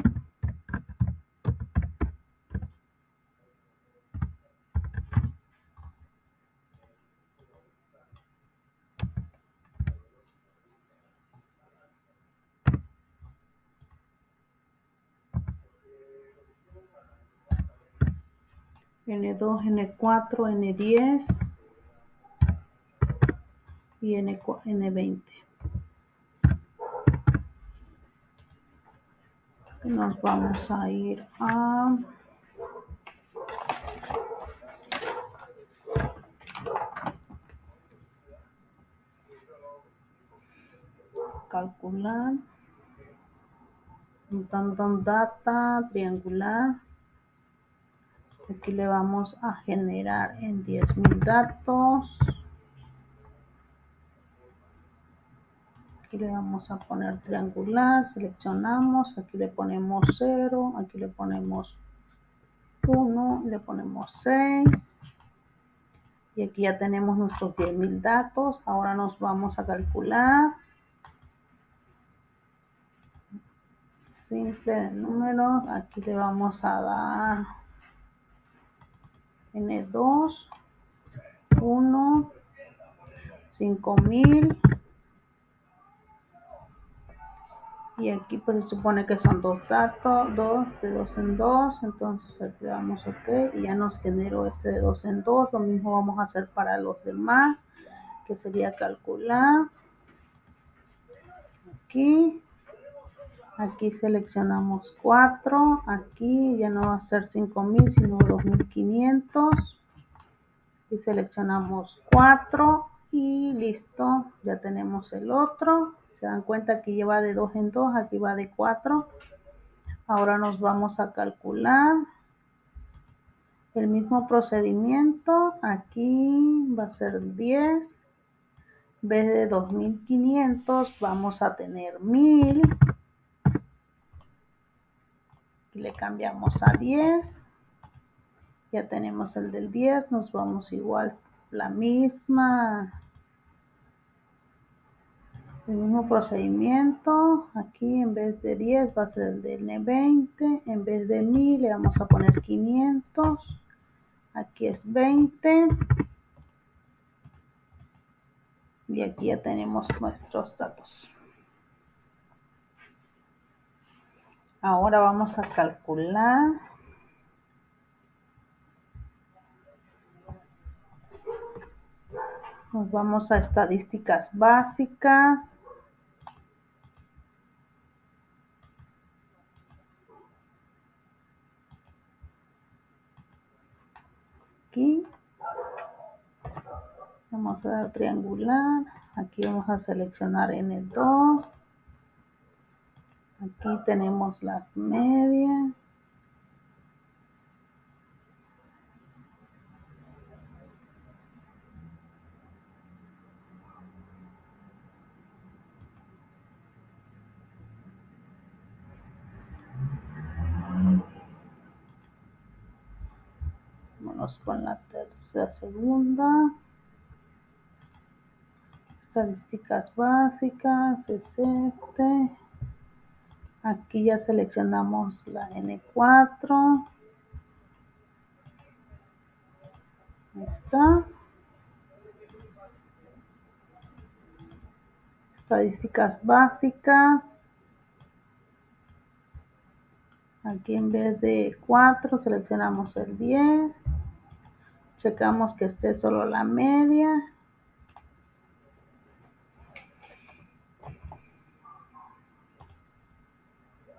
N2, N4, N10 y N20. Nos vamos a ir a calcular, random data, triangular. Aquí le vamos a generar en 10.000 datos. Aquí le vamos a poner triangular, seleccionamos, aquí le ponemos 0, aquí le ponemos 1, le ponemos 6. Y aquí ya tenemos nuestros 10.000 datos. Ahora nos vamos a calcular. Simple de números. Aquí le vamos a dar N2, 1, 5.000. Y aquí pues se supone que son dos datos, de 2 en 2. Entonces aquí le damos OK y ya nos generó este de 2 en 2. Lo mismo vamos a hacer para los demás, que sería calcular. Aquí seleccionamos 4, aquí ya no va a ser 5.000 sino 2.500 y seleccionamos 4 y listo, ya tenemos el otro. Se dan cuenta que lleva de 2 en 2, aquí va de 4. Ahora nos vamos a calcular el mismo procedimiento. Aquí va a ser 10, en vez de 2.500 vamos a tener 1.000. Y le cambiamos a 10. Ya tenemos el del 10. Nos vamos igual, el mismo procedimiento. Aquí en vez de 10 va a ser el del N20. En vez de 1.000 le vamos a poner 500. Aquí es 20. Y aquí ya tenemos nuestros datos. Ahora vamos a calcular. Nos vamos a estadísticas básicas. Aquí vamos a dar triangular. Aquí vamos a seleccionar N2. Aquí tenemos las medias. Vámonos con la la segunda. Estadísticas básicas es este. Aquí ya seleccionamos la N4. Ahí está. Estadísticas básicas. Aquí en vez de 4 seleccionamos el 10. Checamos que esté solo la media.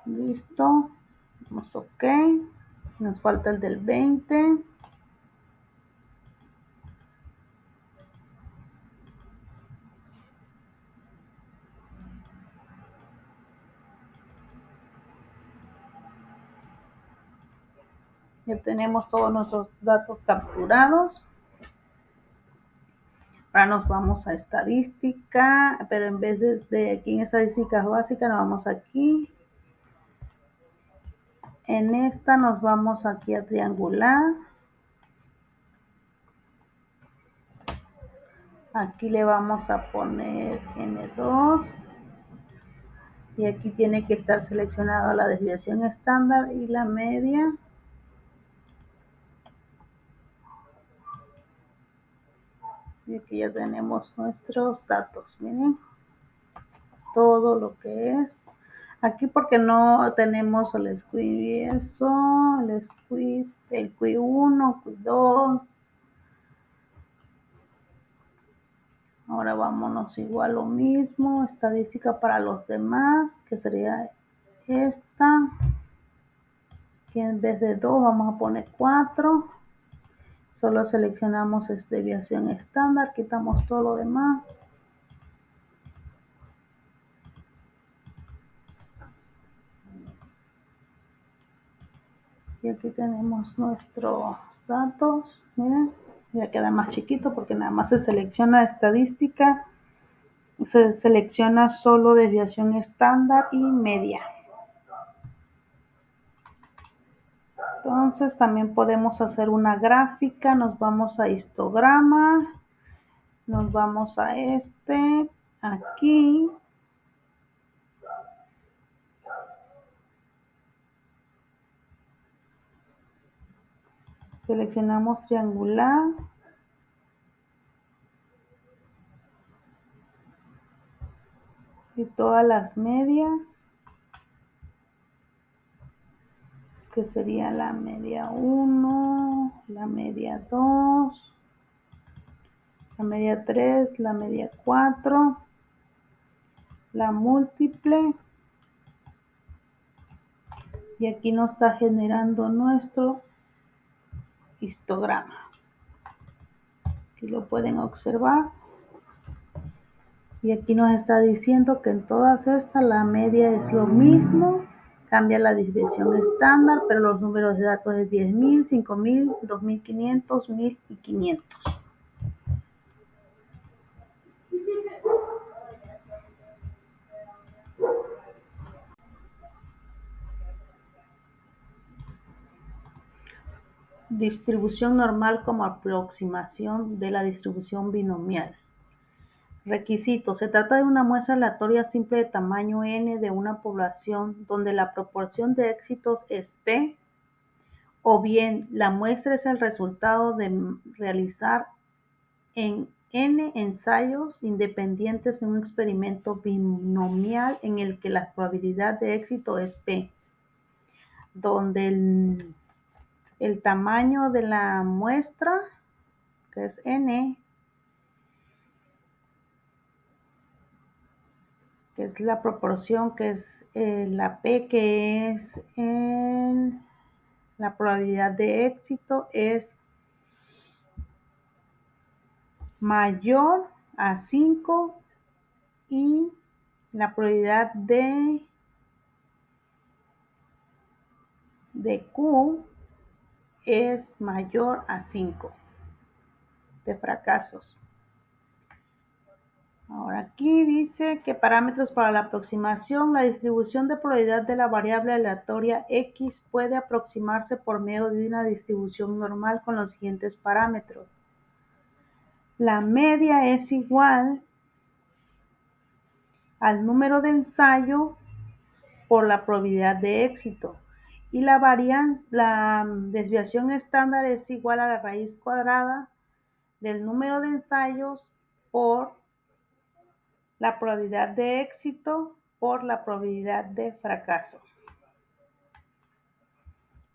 Listo. Damos OK. Nos falta el del 20. Ya tenemos todos nuestros datos capturados. Ahora nos vamos a estadística, pero en vez de aquí en estadísticas básicas, nos vamos aquí. En esta nos vamos aquí a triangular. Aquí le vamos a poner N2. Y aquí tiene que estar seleccionado la desviación estándar y la media. Y aquí ya tenemos nuestros datos, miren. Todo lo que es. Aquí porque no tenemos el squid y eso, el squid, el Q1, Q2. Ahora vámonos igual lo mismo, estadística para los demás, que sería esta. Aquí en vez de 2 vamos a poner 4. Solo seleccionamos desviación estándar, quitamos todo lo demás. Y aquí tenemos nuestros datos, miren, ya queda más chiquito porque nada más se selecciona estadística, se selecciona solo desviación estándar y media. Entonces también podemos hacer una gráfica, nos vamos a histograma, nos vamos a aquí. Seleccionamos triangular. Y todas las medias, que sería la media 1, la media 2, la media 3, la media 4, la múltiple. Y aquí nos está generando nuestro histograma. Aquí lo pueden observar. Y aquí nos está diciendo que en todas estas la media es lo mismo. Cambia la desviación estándar, pero los números de datos es 10.000, 5.000, 2.500, 1.000 y 500. Distribución normal como aproximación de la distribución binomial. Requisitos. Se trata de una muestra aleatoria simple de tamaño n de una población donde la proporción de éxitos es p, o bien la muestra es el resultado de realizar en n ensayos independientes de un experimento binomial en el que la probabilidad de éxito es p, donde el tamaño de la muestra, que es n, que es la proporción, que es la p, que es la probabilidad de éxito, es mayor a 5 y la probabilidad de Q es mayor a 5 de fracasos. Ahora Aquí dice que parámetros para la aproximación. La distribución de probabilidad de la variable aleatoria X puede aproximarse por medio de una distribución normal con los siguientes parámetros. La media es igual al número de ensayo por la probabilidad de éxito. Y la desviación estándar es igual a la raíz cuadrada del número de ensayos por la probabilidad de éxito por la probabilidad de fracaso.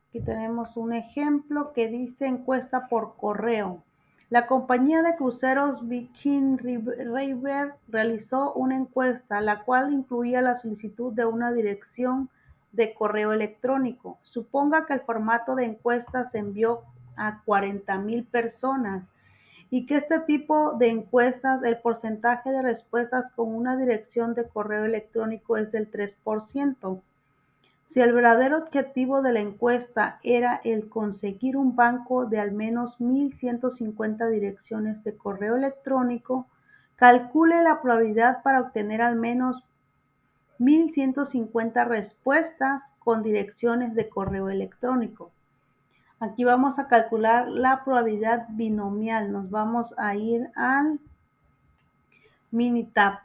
Aquí tenemos un ejemplo que dice encuesta por correo. La compañía de cruceros Viking River realizó una encuesta, la cual incluía la solicitud de una dirección de correo electrónico. Suponga que el formato de encuesta se envió a 40,000 personas y que este tipo de encuestas, el porcentaje de respuestas con una dirección de correo electrónico es del 3%. Si el verdadero objetivo de la encuesta era el conseguir un banco de al menos 1,150 direcciones de correo electrónico, calcule la probabilidad para obtener al menos 1,150 respuestas con direcciones de correo electrónico. Aquí vamos a calcular la probabilidad binomial. Nos vamos a ir al Minitab.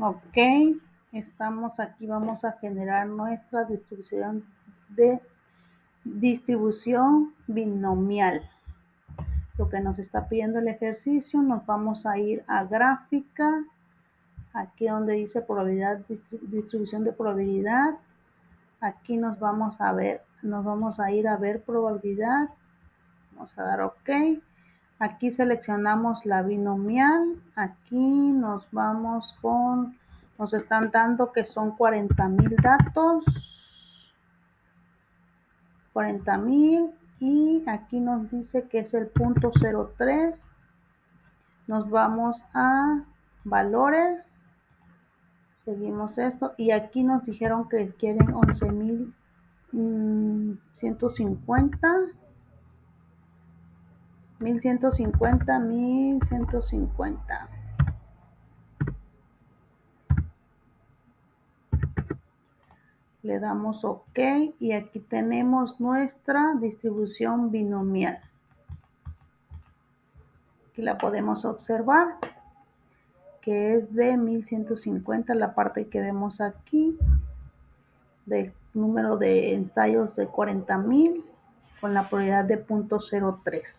Ok, estamos aquí, vamos a generar nuestra distribución binomial. Lo que nos está pidiendo el ejercicio, nos vamos a ir a gráfica, aquí donde dice probabilidad, distribución de probabilidad. Aquí nos vamos a ir a ver probabilidad. Vamos a dar OK. Aquí seleccionamos la binomial. Aquí nos están dando que son 40,000 datos. 40,000 y aquí nos dice que es el 0.03. Nos vamos a valores. Seguimos esto y aquí nos dijeron que quieren 11,150. 1,150. Le damos OK y aquí tenemos nuestra distribución binomial. Aquí la podemos observar, que es de 1,150, la parte que vemos aquí, del número de ensayos de 40,000 con la probabilidad de 0.03.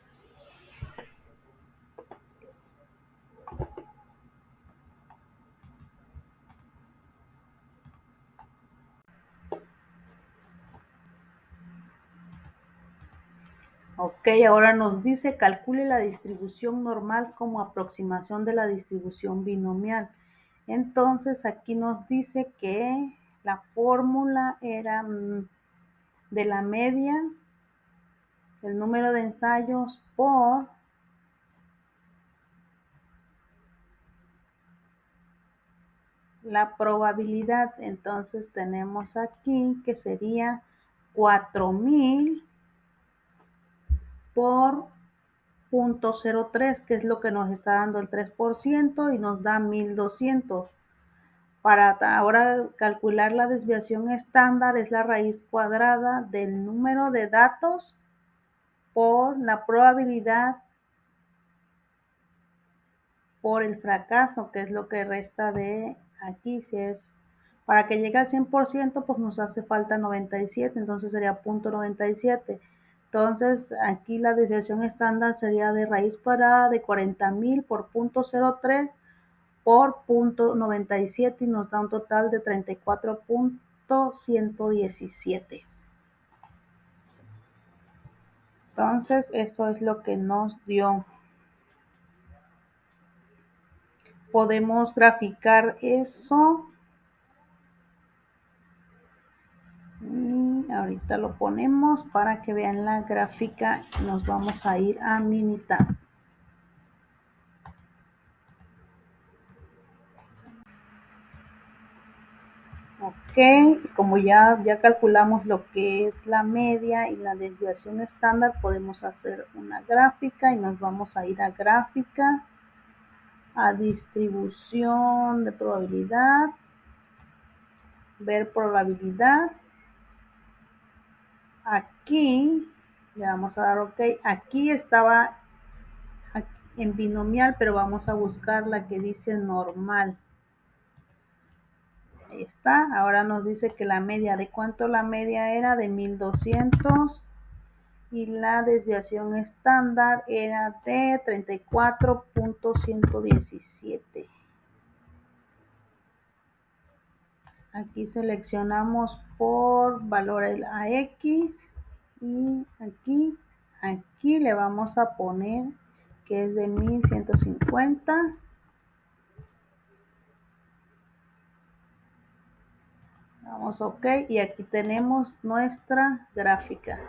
Ok, ahora nos dice calcule la distribución normal como aproximación de la distribución binomial. Entonces aquí nos dice que la fórmula era de la media, el número de ensayos por la probabilidad. Entonces tenemos aquí que sería 4,000 por 0.03, que es lo que nos está dando el 3% y nos da 1,200. Para ahora calcular la desviación estándar es la raíz cuadrada del número de datos por la probabilidad por el fracaso, que es lo que resta de aquí. Si es para que llegue al 100%, pues nos hace falta 97, entonces sería 0.97. Entonces aquí la desviación estándar sería de raíz cuadrada de 40,000 por 0.03 por 0.97 y nos da un total de 34,117. Entonces eso es lo que nos dio. Podemos graficar eso. Y ahorita lo ponemos para que vean la gráfica. Nos vamos a ir a Minitab. Ok, como ya calculamos lo que es la media y la desviación estándar, podemos hacer una gráfica y nos vamos a ir a gráfica, a distribución de probabilidad, ver probabilidad. Aquí le vamos a dar OK. Aquí estaba en binomial, pero vamos a buscar la que dice normal. Ahí está. Ahora nos dice que la media, ¿de cuánto la media era? De 1200 y la desviación estándar era de 34.117. Aquí seleccionamos por valor a X y aquí le vamos a poner que es de 1150. Damos OK y aquí tenemos nuestra gráfica.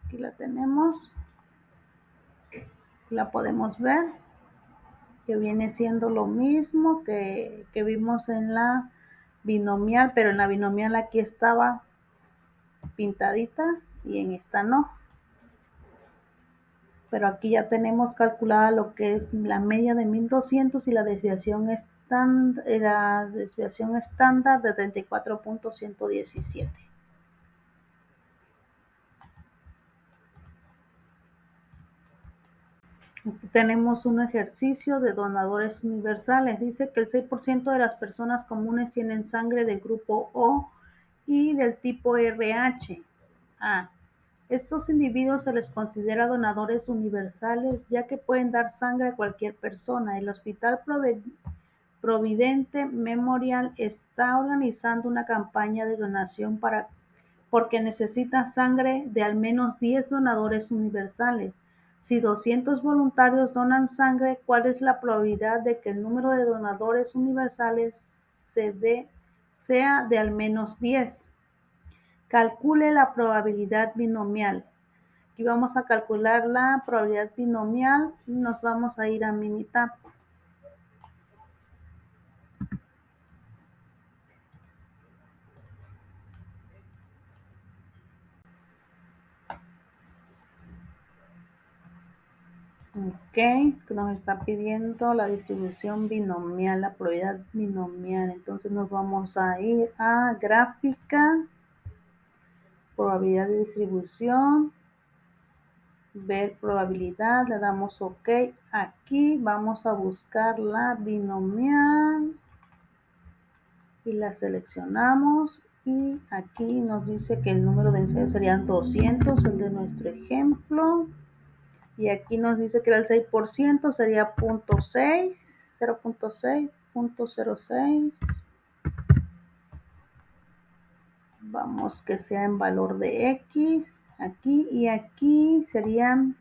Aquí la tenemos. La podemos ver, que viene siendo lo mismo que vimos en la binomial, pero en la binomial aquí estaba pintadita y en esta no. Pero aquí ya tenemos calculada lo que es la media de 1200 y la desviación estándar de 34.117. Aquí tenemos un ejercicio de donadores universales. Dice que el 6% de las personas comunes tienen sangre del grupo O y del tipo RH. Estos individuos se les considera donadores universales, ya que pueden dar sangre a cualquier persona. El Hospital Providence Memorial está organizando una campaña de donación porque necesita sangre de al menos 10 donadores universales. Si 200 voluntarios donan sangre, ¿cuál es la probabilidad de que el número de donadores universales sea de al menos 10? Calcule la probabilidad binomial. Aquí vamos a calcular la probabilidad binomial y nos vamos a ir a Minitab. Ok, nos está pidiendo la distribución binomial, la probabilidad binomial. Entonces nos vamos a ir a gráfica, probabilidad de distribución, ver probabilidad, le damos OK. Aquí vamos a buscar la binomial y la seleccionamos. Y aquí nos dice que el número de ensayos serían 200, el de nuestro ejemplo. Y aquí nos dice que era el 6%, sería 0.6, 0.6. Vamos que sea en valor de X. Aquí y aquí serían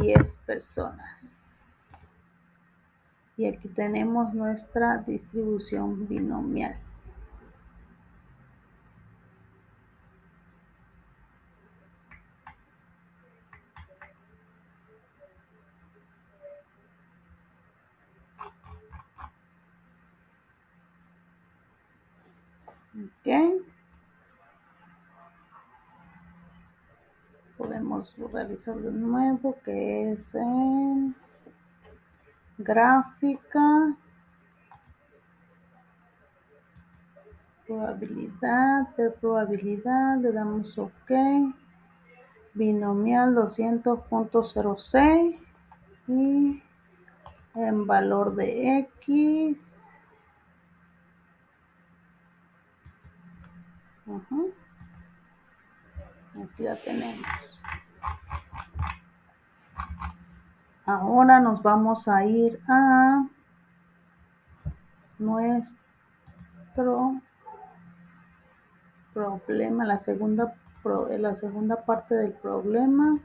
10 personas. Y aquí tenemos nuestra distribución binomial. Ok. Podemos realizar de nuevo, que es en gráfica, probabilidad, de probabilidad, le damos OK. Binomial 200.06 y en valor de X. Aquí la tenemos. Ahora nos vamos a ir a nuestro problema, la segunda parte del problema.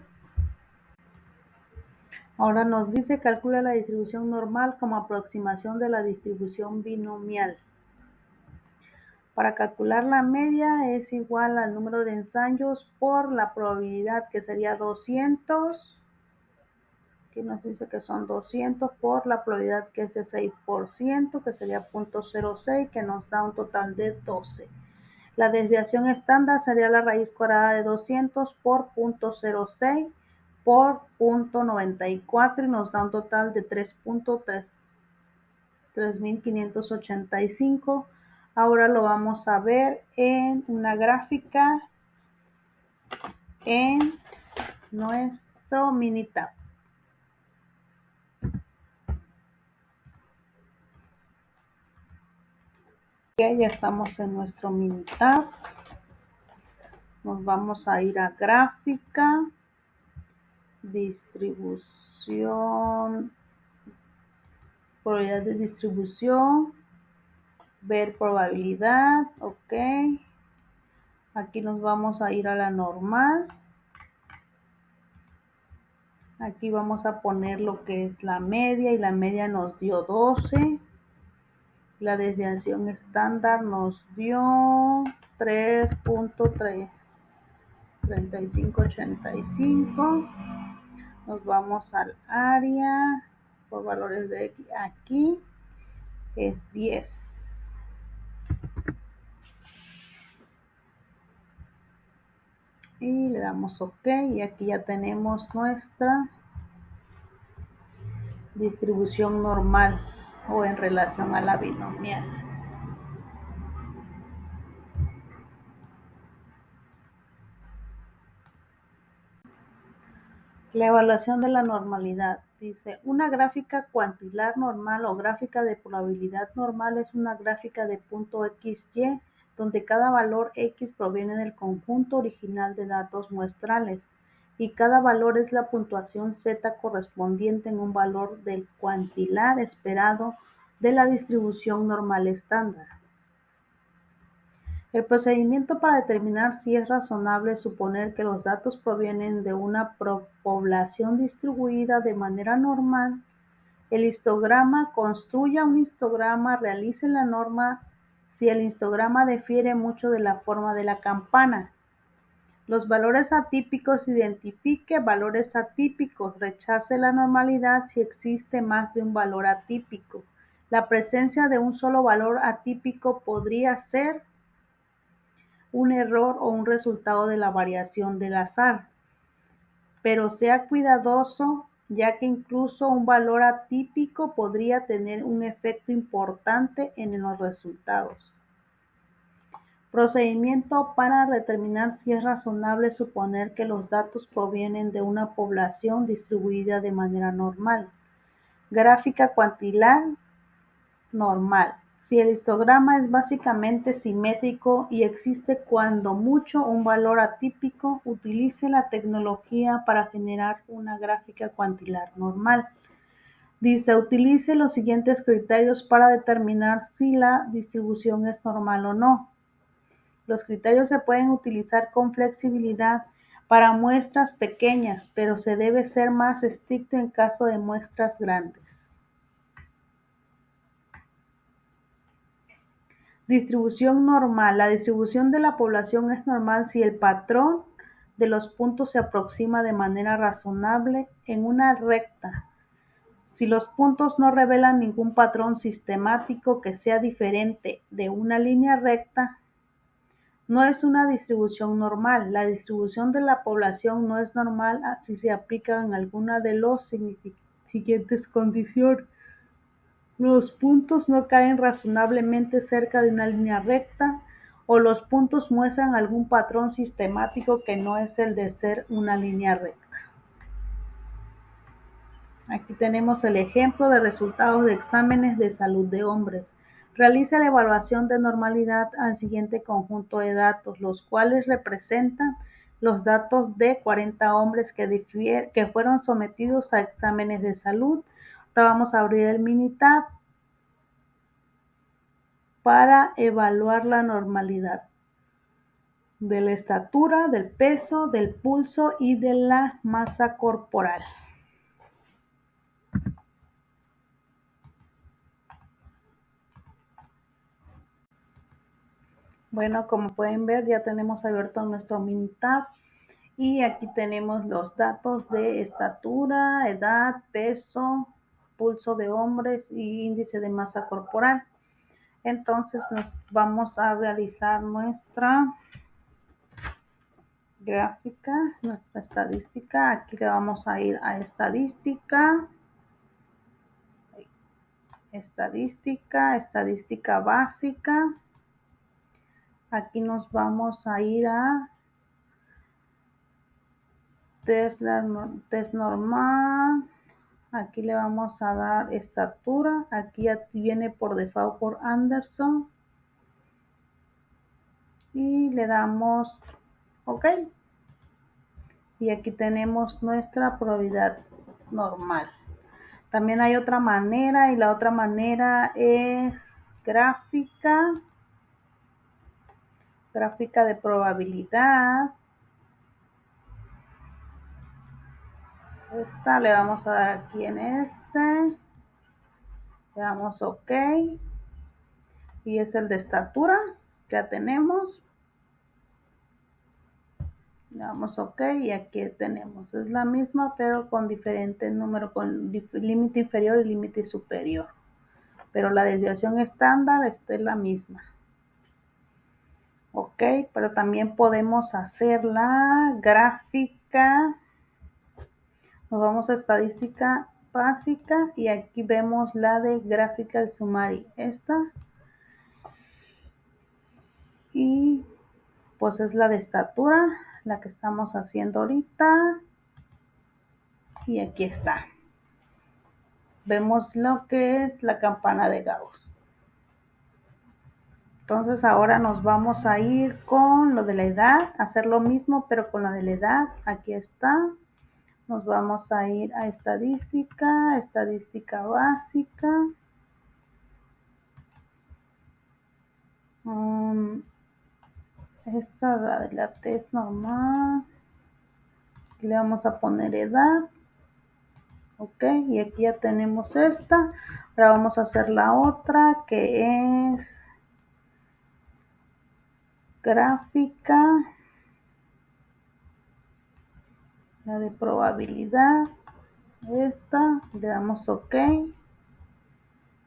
Ahora nos dice calcula la distribución normal como aproximación de la distribución binomial. Para calcular la media es igual al número de ensayos por la probabilidad, que sería 200. Aquí nos dice que son 200 por la probabilidad, que es de 6%, que sería 0.06, que nos da un total de 12. La desviación estándar sería la raíz cuadrada de 200 por 0.06 por 0.94 y nos da un total de 3.585. Ahora lo vamos a ver en una gráfica en nuestro Minitab. Ok, ya estamos en nuestro Minitab. Nos vamos a ir a gráfica, distribución, probabilidad de distribución, ver probabilidad, ok. Aquí nos vamos a ir a la normal. Aquí vamos a poner lo que es la media y la media nos dio 12. La desviación estándar nos dio 3.3585. Nos vamos al área por valores de X. Aquí es 10. Y le damos OK y aquí ya tenemos nuestra distribución normal o en relación a la binomial. La evaluación de la normalidad. Dice, una gráfica cuantilar normal o gráfica de probabilidad normal es una gráfica de punto XY donde cada valor X proviene del conjunto original de datos muestrales y cada valor es la puntuación Z correspondiente en un valor del cuantilar esperado de la distribución normal estándar. El procedimiento para determinar si es razonable suponer que los datos provienen de una población distribuida de manera normal. El histograma: construya un histograma, realice la norma si el histograma difiere mucho de la forma de la campana. Los valores atípicos: identifique valores atípicos, rechace la normalidad si existe más de un valor atípico. La presencia de un solo valor atípico podría ser un error o un resultado de la variación del azar, pero sea cuidadoso, ya que incluso un valor atípico podría tener un efecto importante en los resultados. Procedimiento para determinar si es razonable suponer que los datos provienen de una población distribuida de manera normal. Gráfica cuantilar normal. Si el histograma es básicamente simétrico y existe cuando mucho un valor atípico, utilice la tecnología para generar una gráfica cuantilar normal. Dice, utilice los siguientes criterios para determinar si la distribución es normal o no. Los criterios se pueden utilizar con flexibilidad para muestras pequeñas, pero se debe ser más estricto en caso de muestras grandes. Distribución normal. La distribución de la población es normal si el patrón de los puntos se aproxima de manera razonable en una recta. Si los puntos no revelan ningún patrón sistemático que sea diferente de una línea recta, no es una distribución normal. La distribución de la población no es normal si se aplican alguna de las siguientes condiciones. Los puntos no caen razonablemente cerca de una línea recta, o los puntos muestran algún patrón sistemático que no es el de ser una línea recta. Aquí tenemos el ejemplo de resultados de exámenes de salud de hombres. Realiza la evaluación de normalidad al siguiente conjunto de datos, los cuales representan los datos de 40 hombres que fueron sometidos a exámenes de salud. Ahora vamos a abrir el Minitab para evaluar la normalidad de la estatura, del peso, del pulso y de la masa corporal. Bueno, como pueden ver, ya tenemos abierto nuestro Minitab y aquí tenemos los datos de estatura, edad, peso, pulso de hombres y índice de masa corporal. Entonces nos vamos a realizar nuestra gráfica, nuestra estadística. Aquí le vamos a ir a estadística, estadística básica. Aquí nos vamos a ir a test normal. Aquí le vamos a dar estatura. Aquí viene por default por Anderson. Y le damos OK. Y aquí tenemos nuestra probabilidad normal. También hay otra manera y la otra manera es gráfica de probabilidad. Esta le vamos a dar aquí en le damos OK y es el de estatura, ya tenemos, le damos OK y aquí tenemos, es la misma pero con diferente número, con límite inferior y límite superior, pero la desviación estándar es la misma. OK, pero también podemos hacer la gráfica. Nos vamos a estadística básica y aquí vemos la de Graphical Summary, esta. Y pues es la de estatura, la que estamos haciendo ahorita. Y aquí está. Vemos lo que es la campana de Gauss. Entonces ahora nos vamos a ir con lo de la edad, hacer lo mismo pero con lo de la edad. Aquí está. Nos vamos a ir a estadística básica. Esta de la test normal. Le vamos a poner edad. OK, y aquí ya tenemos esta. Ahora vamos a hacer la otra que es gráfica, la de probabilidad. Esta, le damos OK.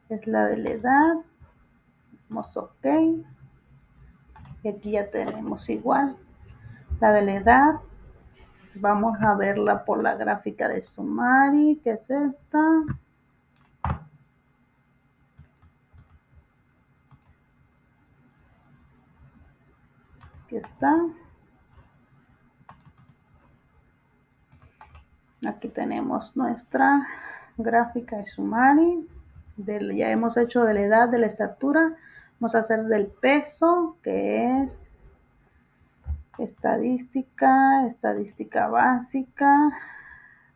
Es la de la edad. Damos OK. Y aquí ya tenemos igual la de la edad. Vamos a verla por la gráfica de Summary, que es esta. Aquí está. Aquí tenemos nuestra gráfica de Summary. Ya hemos hecho de la edad, de la estatura. Vamos a hacer del peso, que es estadística básica,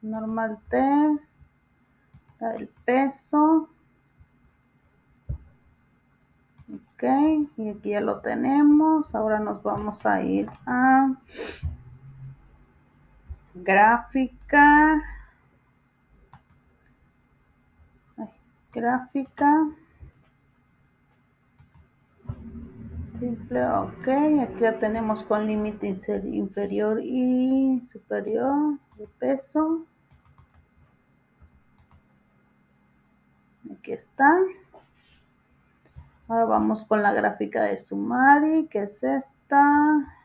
normal test, la del peso. OK, y aquí ya lo tenemos. Ahora nos vamos a ir a gráfica, simple. OK, aquí ya tenemos con límite inferior y superior de peso. Aquí está. Ahora vamos con la gráfica de Summary, que es esta.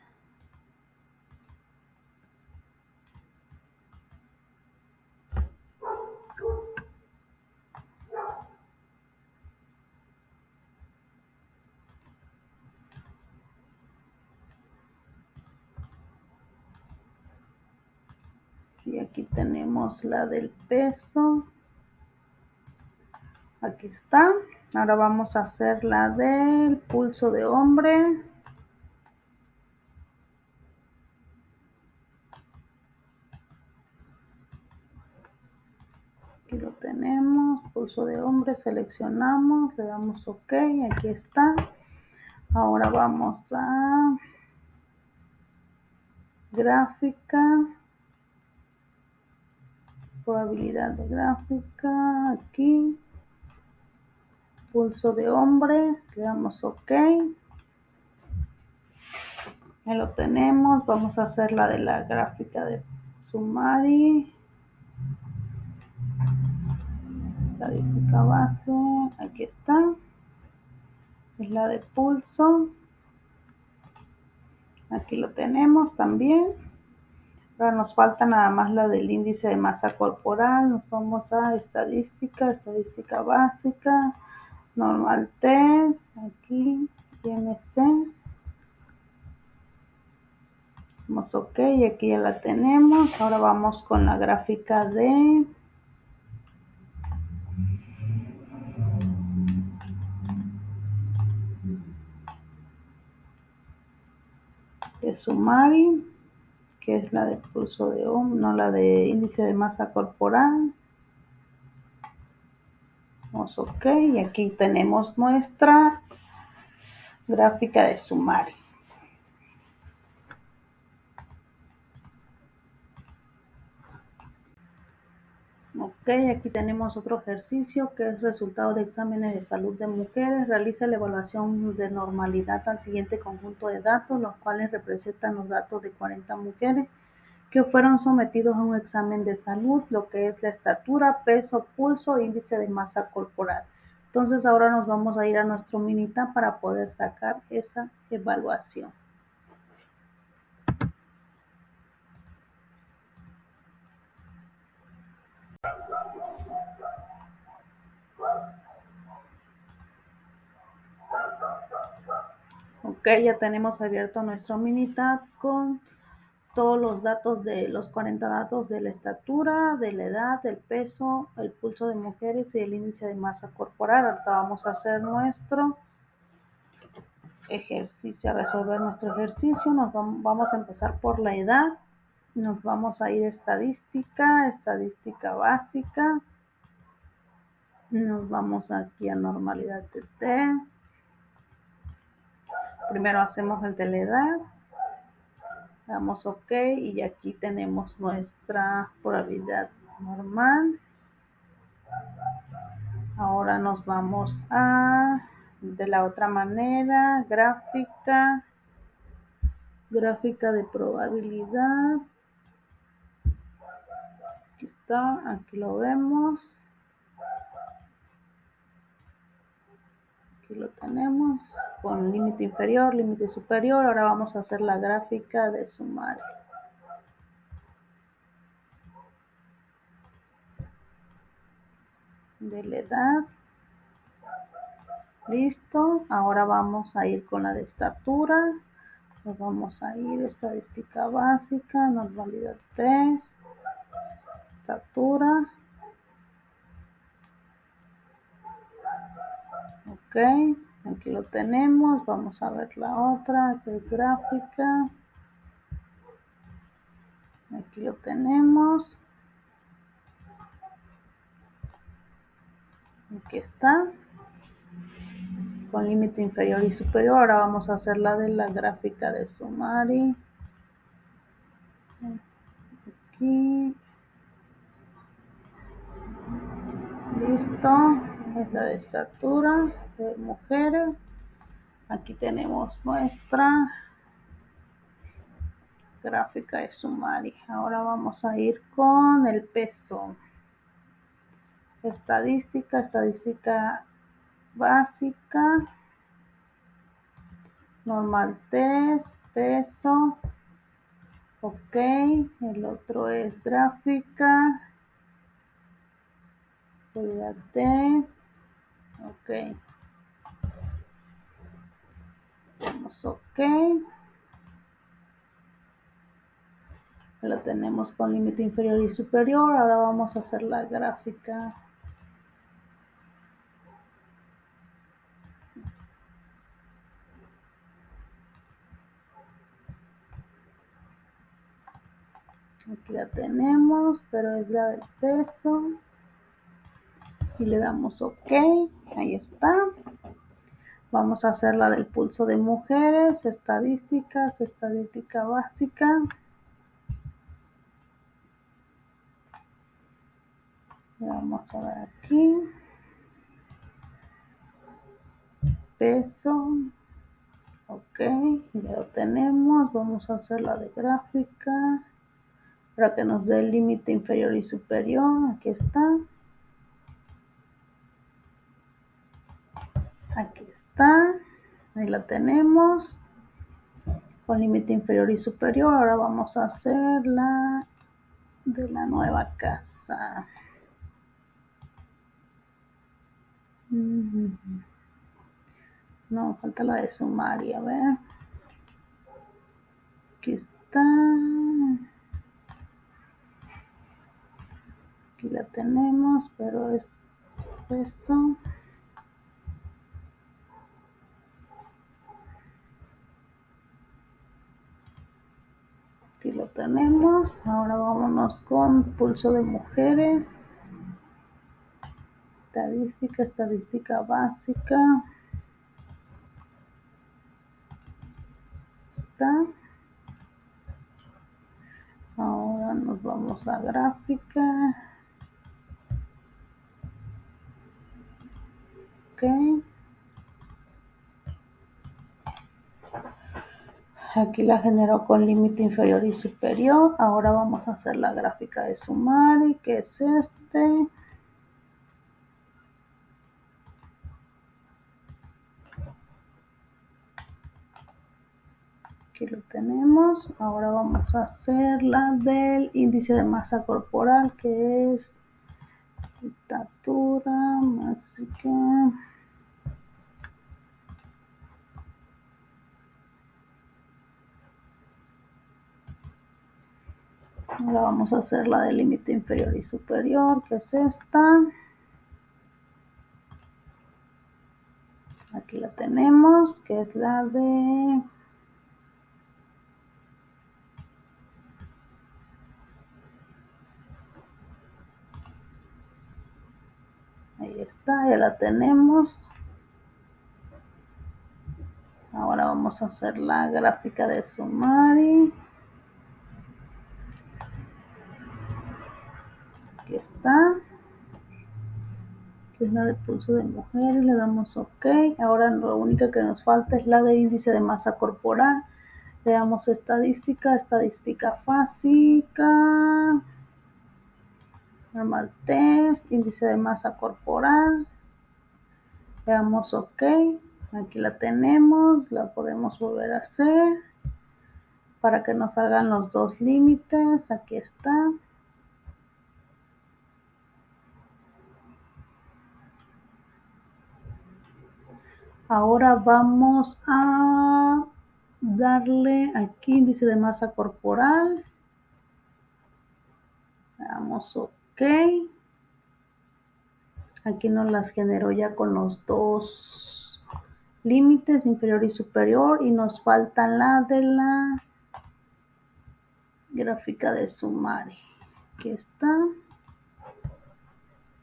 Y aquí tenemos la del peso. Aquí está. Ahora vamos a hacer la del pulso de hombre. Aquí lo tenemos, pulso de hombre, seleccionamos, le damos OK, aquí está. Ahora vamos a gráfica, probabilidad de gráfica, aquí, pulso de hombre, le damos OK. Ya lo tenemos. Vamos a hacer la de la gráfica de Sumari. Estadística base. Aquí está. Es la de pulso. Aquí lo tenemos también. Ahora nos falta nada más la del índice de masa corporal. Nos vamos a estadística, estadística básica, normal test, aquí, IMC. Vamos OK, aquí ya la tenemos. Ahora vamos con la gráfica de Sumari, que es la de pulso de Ohm, no la de índice de masa corporal. Vamos OK, y aquí tenemos nuestra gráfica de Sumari. OK, aquí tenemos otro ejercicio que es resultado de exámenes de salud de mujeres. Realiza la evaluación de normalidad al siguiente conjunto de datos, los cuales representan los datos de 40 mujeres que fueron sometidos a un examen de salud, lo que es la estatura, peso, pulso, índice de masa corporal. Entonces ahora nos vamos a ir a nuestro Minitab para poder sacar esa evaluación. OK, ya tenemos abierto nuestro Minitab con todos los datos de los 40 datos de la estatura, de la edad, del peso, el pulso de mujeres y el índice de masa corporal. Ahorita vamos a hacer nuestro ejercicio, a resolver nuestro ejercicio. Vamos a empezar por la edad. Nos vamos a ir a estadística, estadística básica. Nos vamos aquí a normalidad de T. Primero hacemos el de la edad. Damos OK y aquí tenemos nuestra probabilidad normal. Ahora nos vamos a de la otra manera, gráfica de probabilidad. Aquí está, aquí lo vemos. Aquí lo tenemos con límite inferior, límite superior. Ahora vamos a hacer la gráfica de sumario. De la edad. Listo. Ahora vamos a ir con la de estatura. Nos vamos a ir a estadística básica, normalidad 3, estatura. OK, aquí lo tenemos. Vamos a ver la otra, que es gráfica. Aquí lo tenemos. Aquí está. Con límite inferior y superior. Ahora vamos a hacer la de la gráfica de Sumari. Aquí. Listo. Es la de estatura de mujeres. Aquí tenemos nuestra gráfica de Sumari. Ahora vamos a ir con el peso. Estadística, estadística básica, normal test, peso. OK, el otro es gráfica, probabilidad T. OK, damos OK. Lo tenemos con límite inferior y superior. Ahora vamos a hacer la gráfica aquí la tenemos, pero es la del peso y le damos OK. Ahí está. Vamos a hacer la del pulso de mujeres, estadísticas, estadística básica. Vamos a ver aquí. Peso. Ok, ya lo tenemos. Vamos a hacer la de gráfica para que nos dé el límite inferior y superior. Aquí está. Aquí está. Ahí la tenemos. Con límite inferior y superior. Ahora vamos a hacer la de la nueva casa. No, falta la de sumaria, a ver. Aquí está. Aquí la tenemos, pero es esto. Aquí lo tenemos. Ahora vámonos con pulso de mujeres. Estadística básica. Está. Ahora nos vamos a gráfica. Ok. Aquí la generó con límite inferior y superior. Ahora vamos a hacer la gráfica de Sumari, que es este. Aquí lo tenemos. Ahora vamos a hacer la del índice de masa corporal, que es estatura, así que ahora vamos a hacer la del límite inferior y superior, que es esta. Aquí la tenemos, que es la de ahí está, ya la tenemos. Ahora vamos a hacer la gráfica de Sumari. Aquí está. Que es la de pulso de mujer. Le damos OK. Ahora lo único que nos falta es la de índice de masa corporal. Le damos estadística básica. Normal test, índice de masa corporal. Le damos OK. Aquí la tenemos. La podemos volver a hacer para que nos salgan los dos límites. Aquí está. Ahora vamos a darle aquí índice de masa corporal. Le damos OK. Aquí nos las generó ya con los dos límites, inferior y superior, y nos falta la de la gráfica de Sumari. Aquí está,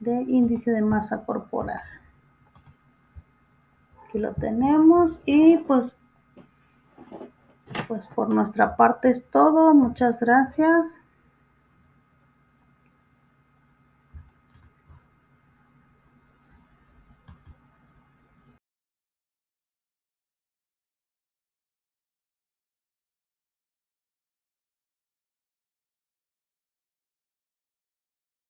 de índice de masa corporal. Aquí lo tenemos y pues por nuestra parte es todo. Muchas gracias.